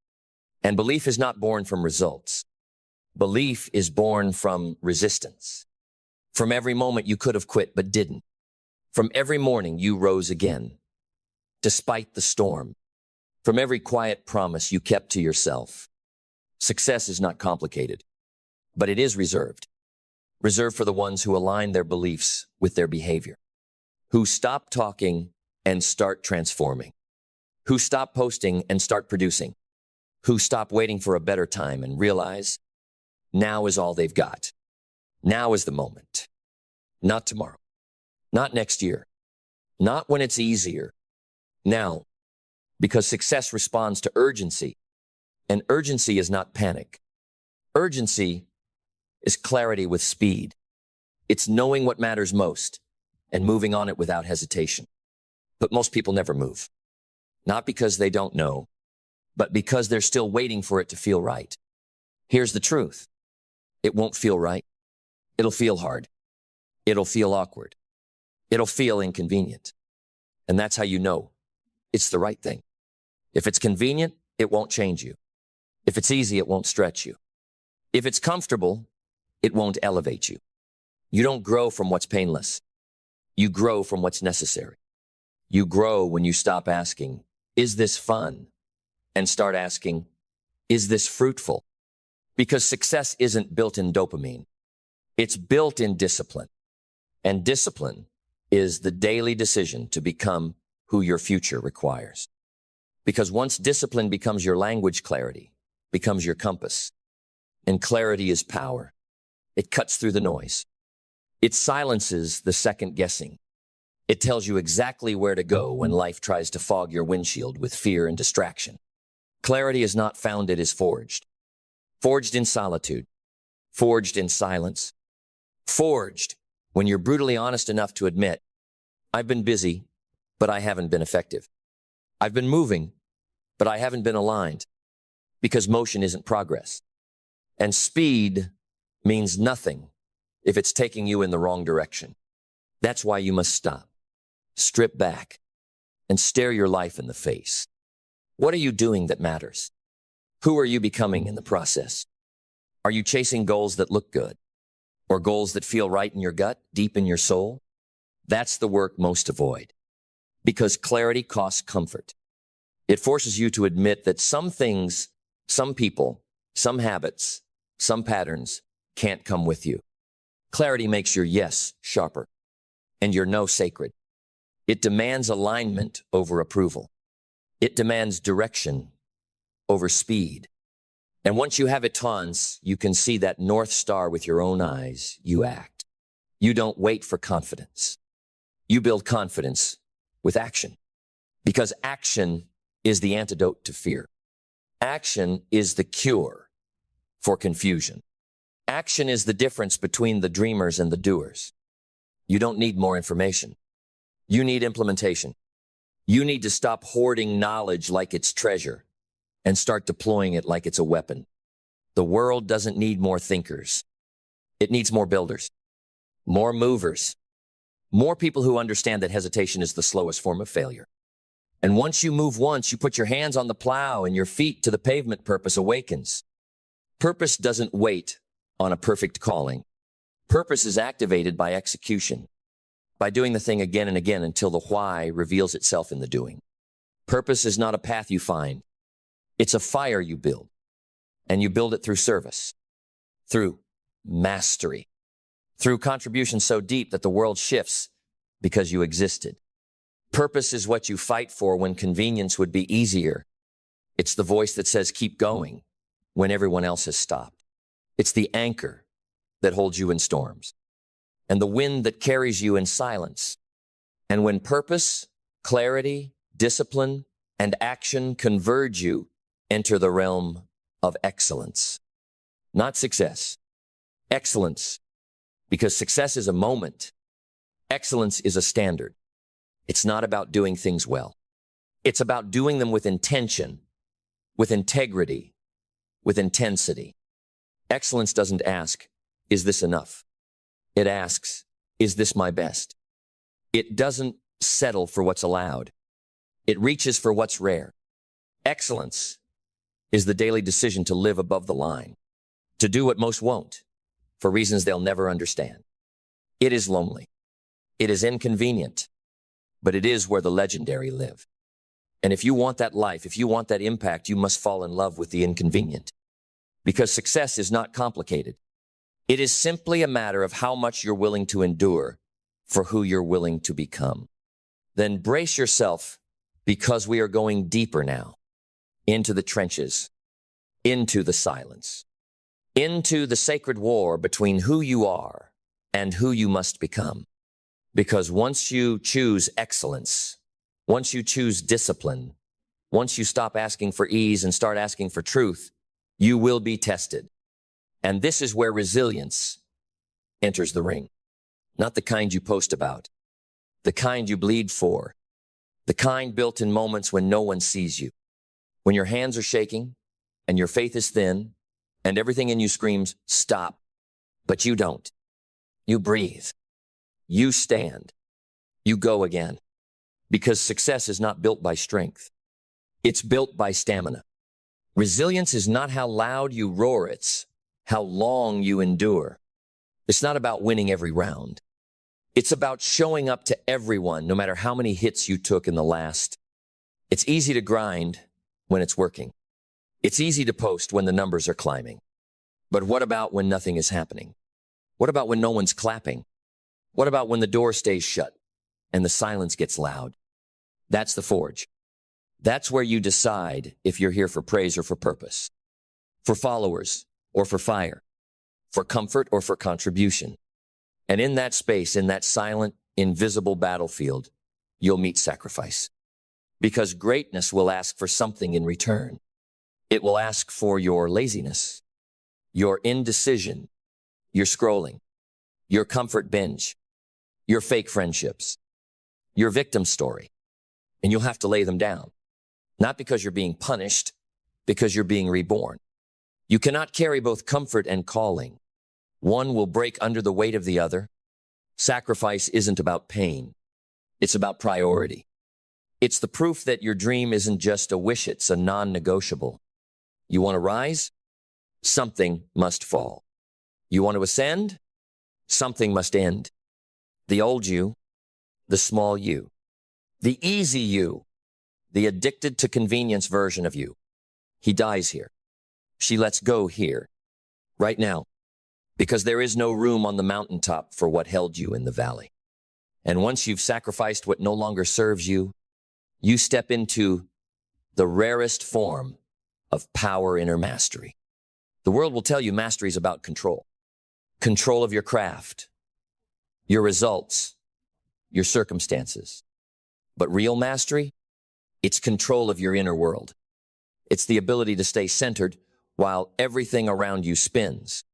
And belief is not born from results. Belief is born from resistance. From every moment you could have quit but didn't. From every morning you rose again, despite the storm. From every quiet promise you kept to yourself. Success is not complicated, but it is reserved. Reserved for the ones who align their beliefs with their behavior. Who stop talking and start transforming. Who stop posting and start producing. Who stop waiting for a better time and realize now is all they've got. Now is the moment. Not tomorrow. Not next year. Not when it's easier. Now. Because success responds to urgency. And urgency is not panic. Urgency is clarity with speed. It's knowing what matters most and moving on it without hesitation. But most people never move. Not because they don't know, but because they're still waiting for it to feel right. Here's the truth. It won't feel right. It'll feel hard. It'll feel awkward. It'll feel inconvenient. And that's how you know it's the right thing. If it's convenient, it won't change you. If it's easy, it won't stretch you. If it's comfortable, it won't elevate you. You don't grow from what's painless. You grow from what's necessary. You grow when you stop asking, is this fun? And start asking, is this fruitful? Because success isn't built in dopamine. It's built in discipline. And discipline is the daily decision to become who your future requires. Because once discipline becomes your language, clarity becomes your compass. And clarity is power. It cuts through the noise. It silences the second guessing. It tells you exactly where to go when life tries to fog your windshield with fear and distraction. Clarity is not found, it is forged. Forged in solitude. Forged in silence. Forged when you're brutally honest enough to admit, I've been busy, but I haven't been effective. I've been moving, but I haven't been aligned. Because motion isn't progress. And speed means nothing if it's taking you in the wrong direction. That's why you must stop. Strip back and stare your life in the face. What are you doing that matters? Who are you becoming in the process? Are you chasing goals that look good? Or goals that feel right in your gut, deep in your soul? That's the work most avoid. Because clarity costs comfort. It forces you to admit that some things, some people, some habits, some patterns can't come with you. Clarity makes your yes sharper and your no sacred. It demands alignment over approval. It demands direction over speed. And once you have it tons, you can see that North Star with your own eyes, you act. You don't wait for confidence. You build confidence with action. Because action is the antidote to fear. Action is the cure for confusion. Action is the difference between the dreamers and the doers. You don't need more information. You need implementation. You need to stop hoarding knowledge like it's treasure and start deploying it like it's a weapon. The world doesn't need more thinkers. It needs more builders, more movers, more people who understand that hesitation is the slowest form of failure. And once you move once, you put your hands on the plow and your feet to the pavement, purpose awakens. Purpose doesn't wait on a perfect calling. Purpose is activated by execution, by doing the thing again and again until the why reveals itself in the doing. Purpose is not a path you find. It's a fire you build, and you build it through service, through mastery, through contribution so deep that the world shifts because you existed. Purpose is what you fight for when convenience would be easier. It's the voice that says, keep going when everyone else has stopped. It's the anchor that holds you in storms and the wind that carries you in silence. And when purpose, clarity, discipline, and action converge you, enter the realm of excellence. Not success. Excellence. Because success is a moment. Excellence is a standard. It's not about doing things well. It's about doing them with intention, with integrity, with intensity. Excellence doesn't ask, is this enough? It asks, is this my best? It doesn't settle for what's allowed. It reaches for what's rare. Excellence is the daily decision to live above the line, to do what most won't, for reasons they'll never understand. It is lonely. It is inconvenient, but it is where the legendary live. And if you want that life, if you want that impact, you must fall in love with the inconvenient. Because success is not complicated. It is simply a matter of how much you're willing to endure for who you're willing to become. Then brace yourself, because we are going deeper now into the trenches, into the silence, into the sacred war between who you are and who you must become. Because once you choose excellence, once you choose discipline, once you stop asking for ease and start asking for truth, you will be tested. And this is where resilience enters the ring. Not the kind you post about, the kind you bleed for, the kind built in moments when no one sees you, when your hands are shaking and your faith is thin and everything in you screams, stop, but you don't. You breathe. You stand. You go again. Because success is not built by strength. It's built by stamina. Resilience is not how loud you roar, it's how long you endure. It's not about winning every round. It's about showing up to everyone, no matter how many hits you took in the last. It's easy to grind when it's working. It's easy to post when the numbers are climbing. But what about when nothing is happening? What about when no one's clapping? What about when the door stays shut and the silence gets loud? That's the forge. That's where you decide if you're here for praise or for purpose, for followers or for fire, for comfort or for contribution. And in that space, in that silent, invisible battlefield, you'll meet sacrifice. Because greatness will ask for something in return. It will ask for your laziness, your indecision, your scrolling, your comfort binge, your fake friendships, your victim story. And you'll have to lay them down. Not because you're being punished, because you're being reborn. You cannot carry both comfort and calling. One will break under the weight of the other. Sacrifice isn't about pain. It's about priority. It's the proof that your dream isn't just a wish, it's a non-negotiable. You want to rise? Something must fall. You want to ascend? Something must end. The old you, the small you, the easy you, the addicted to convenience version of you. He dies here. She lets go here, right now, because there is no room on the mountaintop for what held you in the valley. And once you've sacrificed what no longer serves you, you step into the rarest form of power inner mastery. The world will tell you mastery is about control. Control of your craft, your results, your circumstances. But real mastery, it's control of your inner world. It's the ability to stay centered while everything around you spins.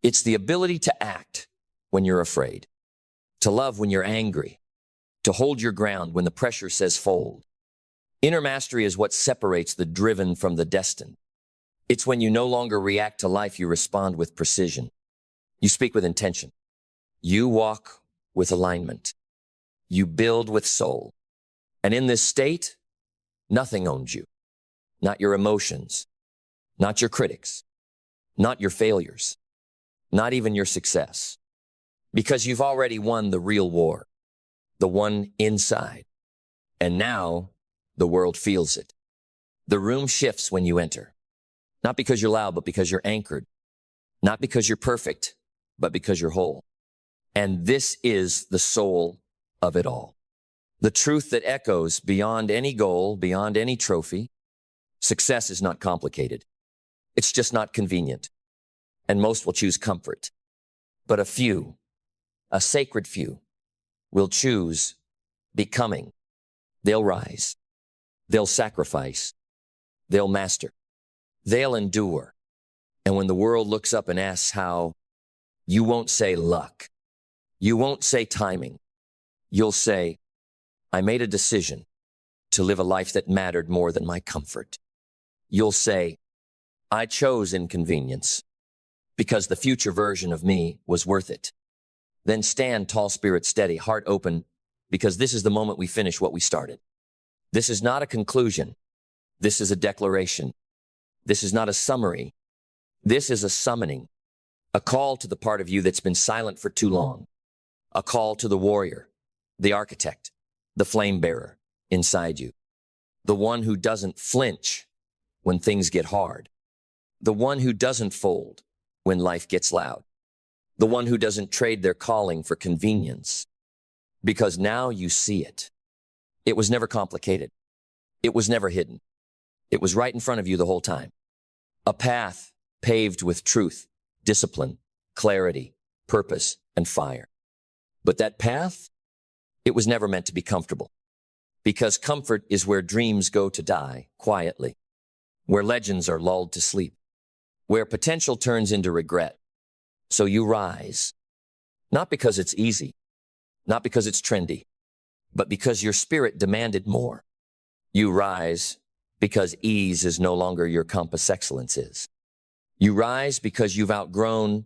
It's the ability to act when you're afraid, to love when you're angry, to hold your ground when the pressure says fold. Inner mastery is what separates the driven from the destined. It's when you no longer react to life, you respond with precision. You speak with intention. You walk with alignment. You build with soul. And in this state, nothing owns you. Not your emotions, not your critics, not your failures, not even your success. Because you've already won the real war, the one inside. And now the world feels it. The room shifts when you enter. Not because you're loud, but because you're anchored. Not because you're perfect, but because you're whole. And this is the soul of it all. The truth that echoes beyond any goal, beyond any trophy. Success is not complicated. It's just not convenient. And most will choose comfort. But a few, a sacred few, will choose becoming. They'll rise. They'll sacrifice. They'll master. They'll endure. And when the world looks up and asks how, you won't say luck. You won't say timing. You'll say, I made a decision to live a life that mattered more than my comfort. You'll say, I chose inconvenience because the future version of me was worth it. Then stand tall, spirit steady, heart open, because this is the moment we finish what we started. This is not a conclusion. This is a declaration. This is not a summary. This is a summoning, a call to the part of you that's been silent for too long, a call to the warrior, the architect, the flame bearer inside you, the one who doesn't flinch when things get hard, the one who doesn't fold when life gets loud, the one who doesn't trade their calling for convenience, because now you see it. It was never complicated. It was never hidden. It was right in front of you the whole time. A path paved with truth, discipline, clarity, purpose, and fire. But that path, it was never meant to be comfortable, because comfort is where dreams go to die quietly, where legends are lulled to sleep, where potential turns into regret. So you rise, not because it's easy, not because it's trendy, but because your spirit demanded more. You rise because ease is no longer your compass, excellence is. You rise because you've outgrown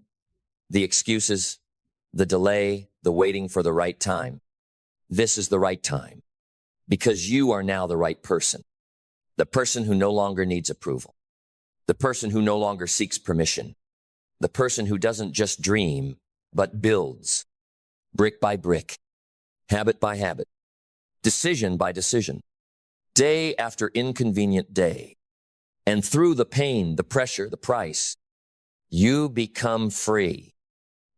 the excuses, the delay, the waiting for the right time. This is the right time because you are now the right person. The person who no longer needs approval. The person who no longer seeks permission. The person who doesn't just dream, but builds, brick by brick, habit by habit, decision by decision, day after inconvenient day. And through the pain, the pressure, the price, you become free.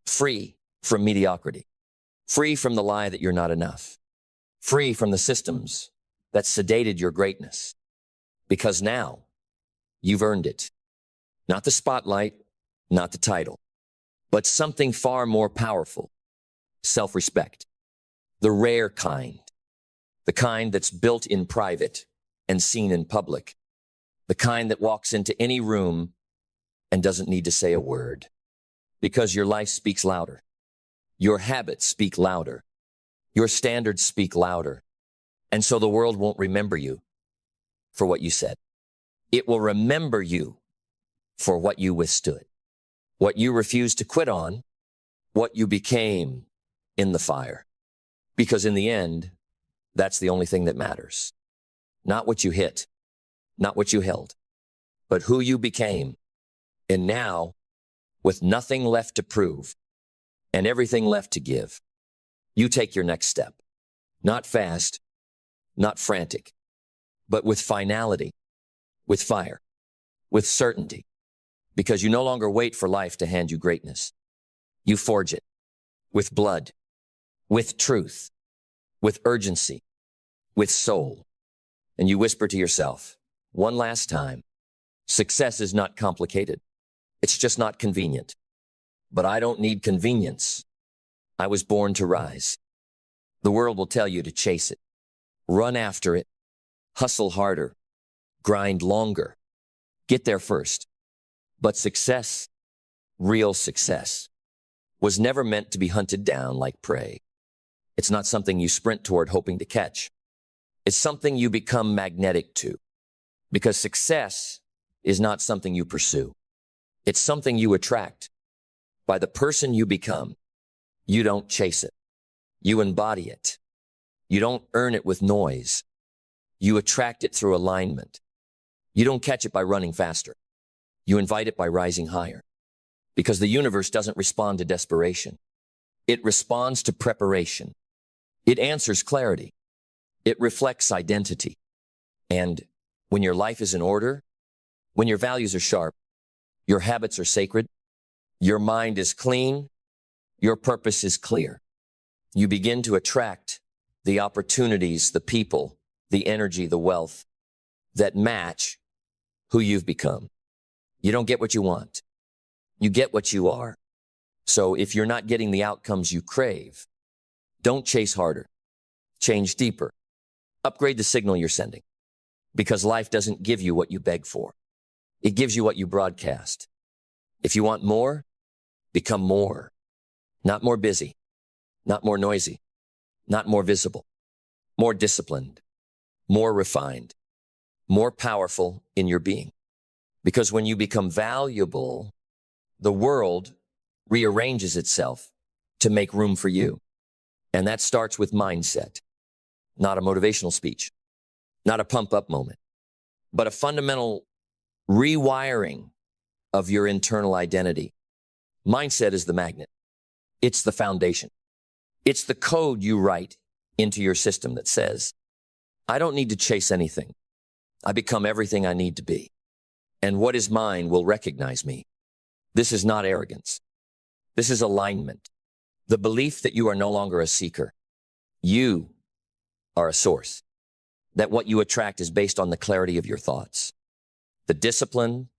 Free from mediocrity. Free from the lie that you're not enough. Free from the systems that sedated your greatness. Because now, you've earned it. Not the spotlight, not the title, but something far more powerful. Self-respect. The rare kind. The kind that's built in private and seen in public. The kind that walks into any room and doesn't need to say a word. Because your life speaks louder. Your habits speak louder. Your standards speak louder. And so the world won't remember you for what you said. It will remember you for what you withstood, what you refused to quit on, what you became in the fire. Because in the end, That's the only thing that matters. Not what you hit, not what you held, but who you became. And now, with nothing left to prove and everything left to give, you take your next step. Not fast, not frantic, but with finality, with fire, with certainty, because you no longer wait for life to hand you greatness. You forge it with blood, with truth, with urgency, with soul. And you whisper to yourself, one last time, success is not complicated. It's just not convenient. But I don't need convenience. I was born to rise. The world will tell you to chase it, run after it, hustle harder, grind longer, get there first. But success, real success, was never meant to be hunted down like prey. It's not something you sprint toward hoping to catch. It's something you become magnetic to. Because success is not something you pursue. It's something you attract. By the person you become, you don't chase it. You embody it. You don't earn it with noise. You attract it through alignment. You don't catch it by running faster. You invite it by rising higher. Because the universe doesn't respond to desperation. It responds to preparation. It answers clarity. It reflects identity. And when your life is in order, when your values are sharp, your habits are sacred, your mind is clean, your purpose is clear, you begin to attract the opportunities, the people, the energy, the wealth that match who you've become. You don't get what you want. You get what you are. So if you're not getting the outcomes you crave, don't chase harder. Change deeper. Upgrade the signal you're sending. Because life doesn't give you what you beg for. It gives you what you broadcast. If you want more, become more. Not more busy. Not more noisy. Not more visible. More disciplined. More refined. More powerful in your being. Because when you become valuable, the world rearranges itself to make room for you. And that starts with mindset. Not a motivational speech. Not a pump-up moment. But a fundamental rewiring of your internal identity. Mindset is the magnet. It's the foundation. It's the code you write into your system that says, I don't need to chase anything. I become everything I need to be. And what is mine will recognize me. This is not arrogance. This is alignment. The belief that you are no longer a seeker. You are a source. That what you attract is based on the clarity of your thoughts, the discipline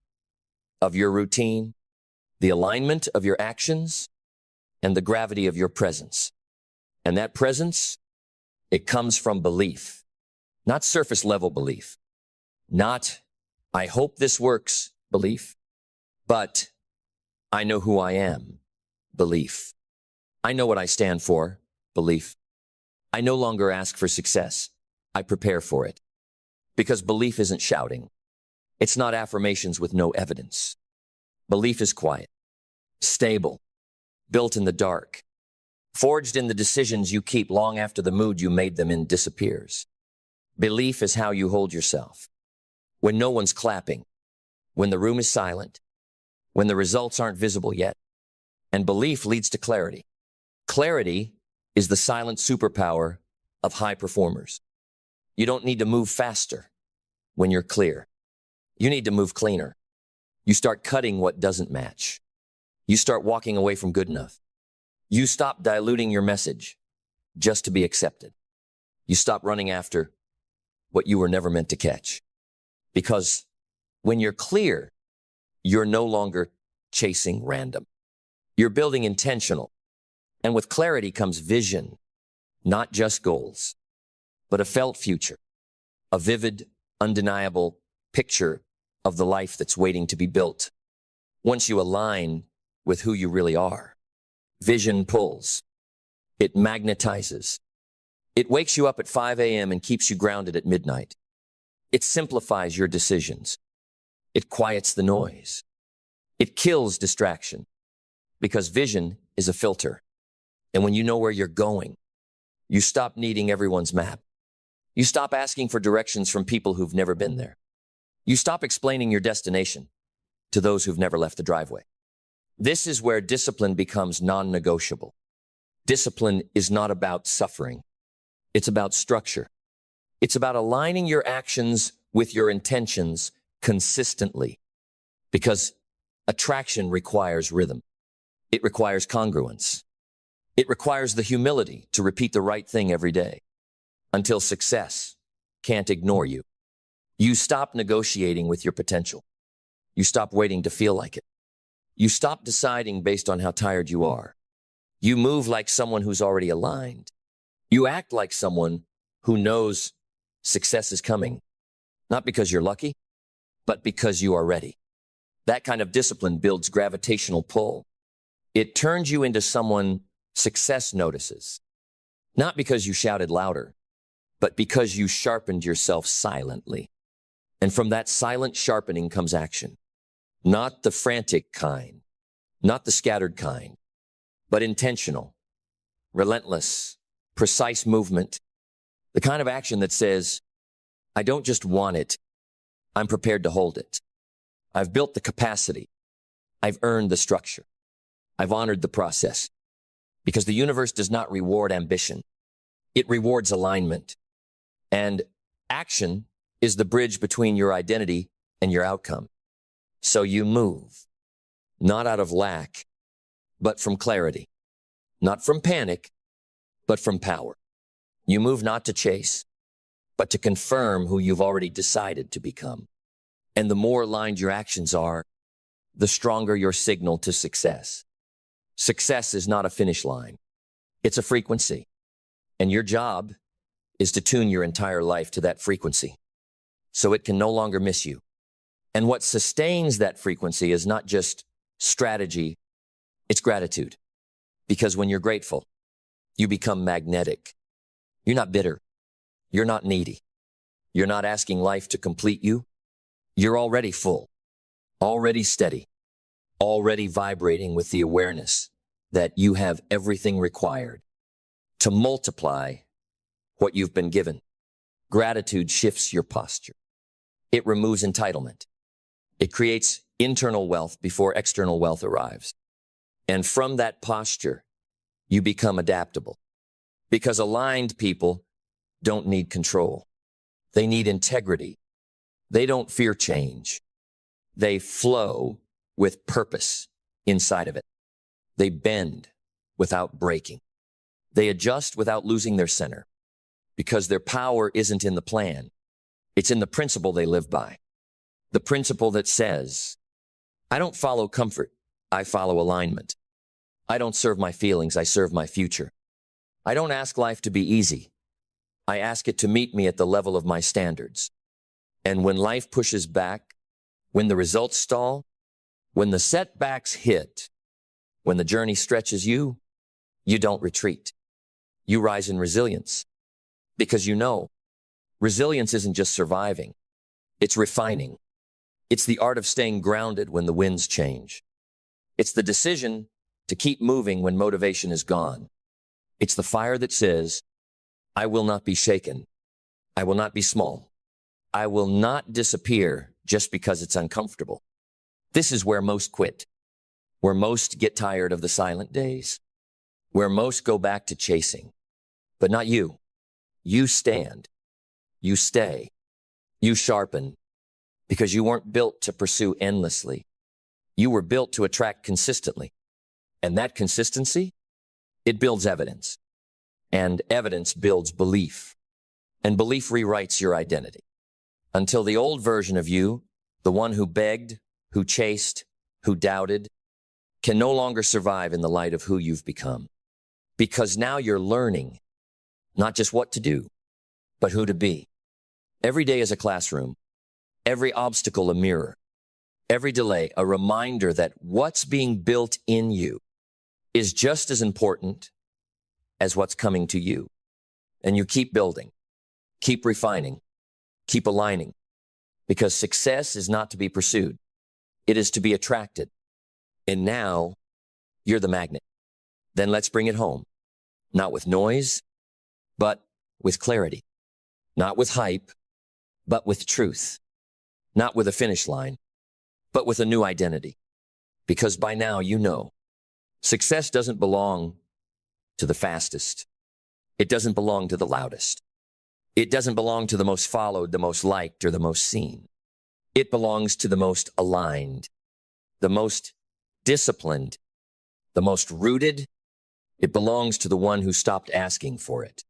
of your routine, the alignment of your actions, and the gravity of your presence. And that presence, it comes from belief, not surface level belief, not I hope this works belief, but I know who I am belief. I know what I stand for belief. I no longer ask for success. I prepare for it. Because belief isn't shouting. It's not affirmations with no evidence. Belief is quiet, stable, built in the dark, forged in the decisions you keep long after the mood you made them in disappears. Belief is how you hold yourself. When no one's clapping, when the room is silent, when the results aren't visible yet. And belief leads to clarity. Clarity is the silent superpower of high performers. You don't need to move faster when you're clear. You need to move cleaner. You start cutting what doesn't match. You start walking away from good enough. You stop diluting your message just to be accepted. You stop running after what you were never meant to catch. Because when you're clear, you're no longer chasing random. You're building intentional. And with clarity comes vision, not just goals, but a felt future, a vivid, undeniable picture of the life that's waiting to be built. Once you align with who you really are, vision pulls. It magnetizes. It wakes you up at 5 a.m. and keeps you grounded at midnight. It simplifies your decisions. It quiets the noise. It kills distraction because vision is a filter. And when you know where you're going, you stop needing everyone's map. You stop asking for directions from people who've never been there. You stop explaining your destination to those who've never left the driveway. This is where discipline becomes non-negotiable. Discipline is not about suffering. It's about structure. It's about aligning your actions with your intentions consistently, because attraction requires rhythm. It requires congruence. It requires the humility to repeat the right thing every day until success can't ignore you. You stop negotiating with your potential. You stop waiting to feel like it. You stop deciding based on how tired you are. You move like someone who's already aligned. You act like someone who knows success is coming, not because you're lucky, but because you are ready. That kind of discipline builds gravitational pull. It turns you into someone success notices, not because you shouted louder, but because you sharpened yourself silently. And from that silent sharpening comes action, not the frantic kind, not the scattered kind, but intentional, relentless, precise movement, the kind of action that says, I don't just want it, I'm prepared to hold it. I've built the capacity. I've earned the structure. I've honored the process. Because the universe does not reward ambition. It rewards alignment. And action is the bridge between your identity and your outcome. So you move, not out of lack, but from clarity. Not from panic, but from power. You move not to chase, but to confirm who you've already decided to become. And the more aligned your actions are, the stronger your signal to success. Success is not a finish line. It's a frequency. And your job is to tune your entire life to that frequency so it can no longer miss you. And what sustains that frequency is not just strategy, it's gratitude. Because when you're grateful, you become magnetic. You're not bitter. You're not needy. You're not asking life to complete you. You're already full, already steady, already vibrating with the awareness that you have everything required to multiply what you've been given. Gratitude shifts your posture. It removes entitlement. It creates internal wealth before external wealth arrives. And from that posture, you become adaptable. Because aligned people don't need control. They need integrity. They don't fear change. They flow with purpose inside of it. They bend without breaking. They adjust without losing their center. Because their power isn't in the plan. It's in the principle they live by. The principle that says, I don't follow comfort, I follow alignment. I don't serve my feelings, I serve my future. I don't ask life to be easy. I ask it to meet me at the level of my standards. And when life pushes back, when the results stall, when the setbacks hit, when the journey stretches you, you don't retreat. You rise in resilience. Because you know, resilience isn't just surviving, it's refining. It's the art of staying grounded when the winds change. It's the decision to keep moving when motivation is gone. It's the fire that says, I will not be shaken. I will not be small. I will not disappear just because it's uncomfortable. This is where most quit, where most get tired of the silent days, where most go back to chasing. But not you. You stand. You stay. You sharpen. Because you weren't built to pursue endlessly. You were built to attract consistently. And that consistency, it builds evidence. And evidence builds belief. And belief rewrites your identity. Until the old version of you, the one who begged, who chased, who doubted, can no longer survive in the light of who you've become. Because now you're learning, not just what to do, but who to be. Every day is a classroom. Every obstacle a mirror. Every delay a reminder that what's being built in you is just as important as what's coming to you. And you keep building, keep refining, keep aligning. Because success is not to be pursued. It is to be attracted. And now you're the magnet. Then let's bring it home. Not with noise, but with clarity. Not with hype, but with truth. Not with a finish line, but with a new identity. Because by now you know, success doesn't belong to the fastest. It doesn't belong to the loudest. It doesn't belong to the most followed, the most liked, or the most seen. It belongs to the most aligned, the most disciplined, the most rooted. It belongs to the one who stopped asking for it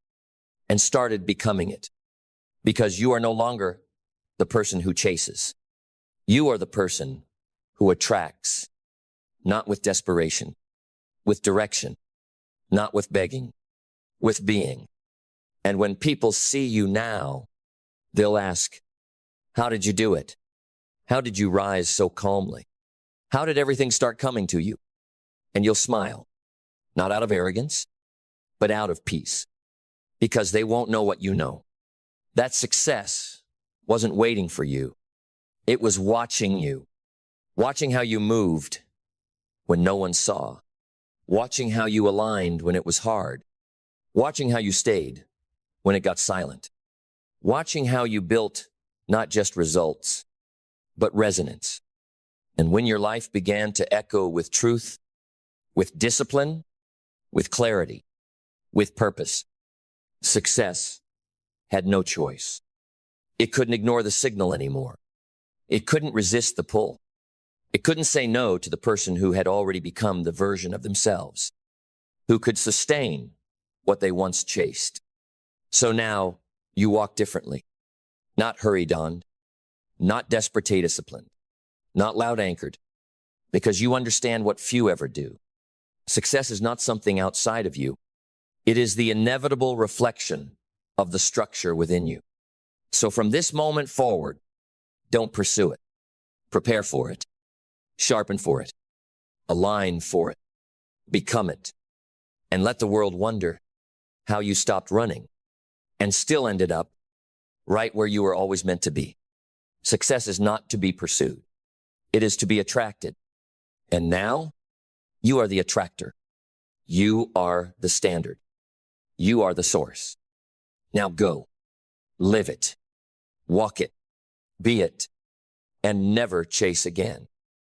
and started becoming it. Because you are no longer the person who chases. You are the person who attracts, not with desperation, with direction, not with begging, with being. And when people see you now, they'll ask, how did you do it? How did you rise so calmly? How did everything start coming to you? And you'll smile, not out of arrogance, but out of peace, because they won't know what you know. That success wasn't waiting for you. It was watching you, watching how you moved when no one saw, watching how you aligned when it was hard, watching how you stayed when it got silent, watching how you built not just results, but resonance. And when your life began to echo with truth, with discipline, with clarity, with purpose, success had no choice. It couldn't ignore the signal anymore. It couldn't resist the pull. It couldn't say no to the person who had already become the version of themselves, who could sustain what they once chased. So now you walk differently, not hurried on, not desperate disciplined, not loud anchored, because you understand what few ever do. Success is not something outside of you. It is the inevitable reflection of the structure within you. So from this moment forward, don't pursue it. Prepare for it. Sharpen for it. Align for it. Become it. And let the world wonder how you stopped running and still ended up right where you were always meant to be. Success is not to be pursued. It is to be attracted. And now you are the attractor. You are the standard. You are the source. Now go, live it, walk it, be it, and never chase again.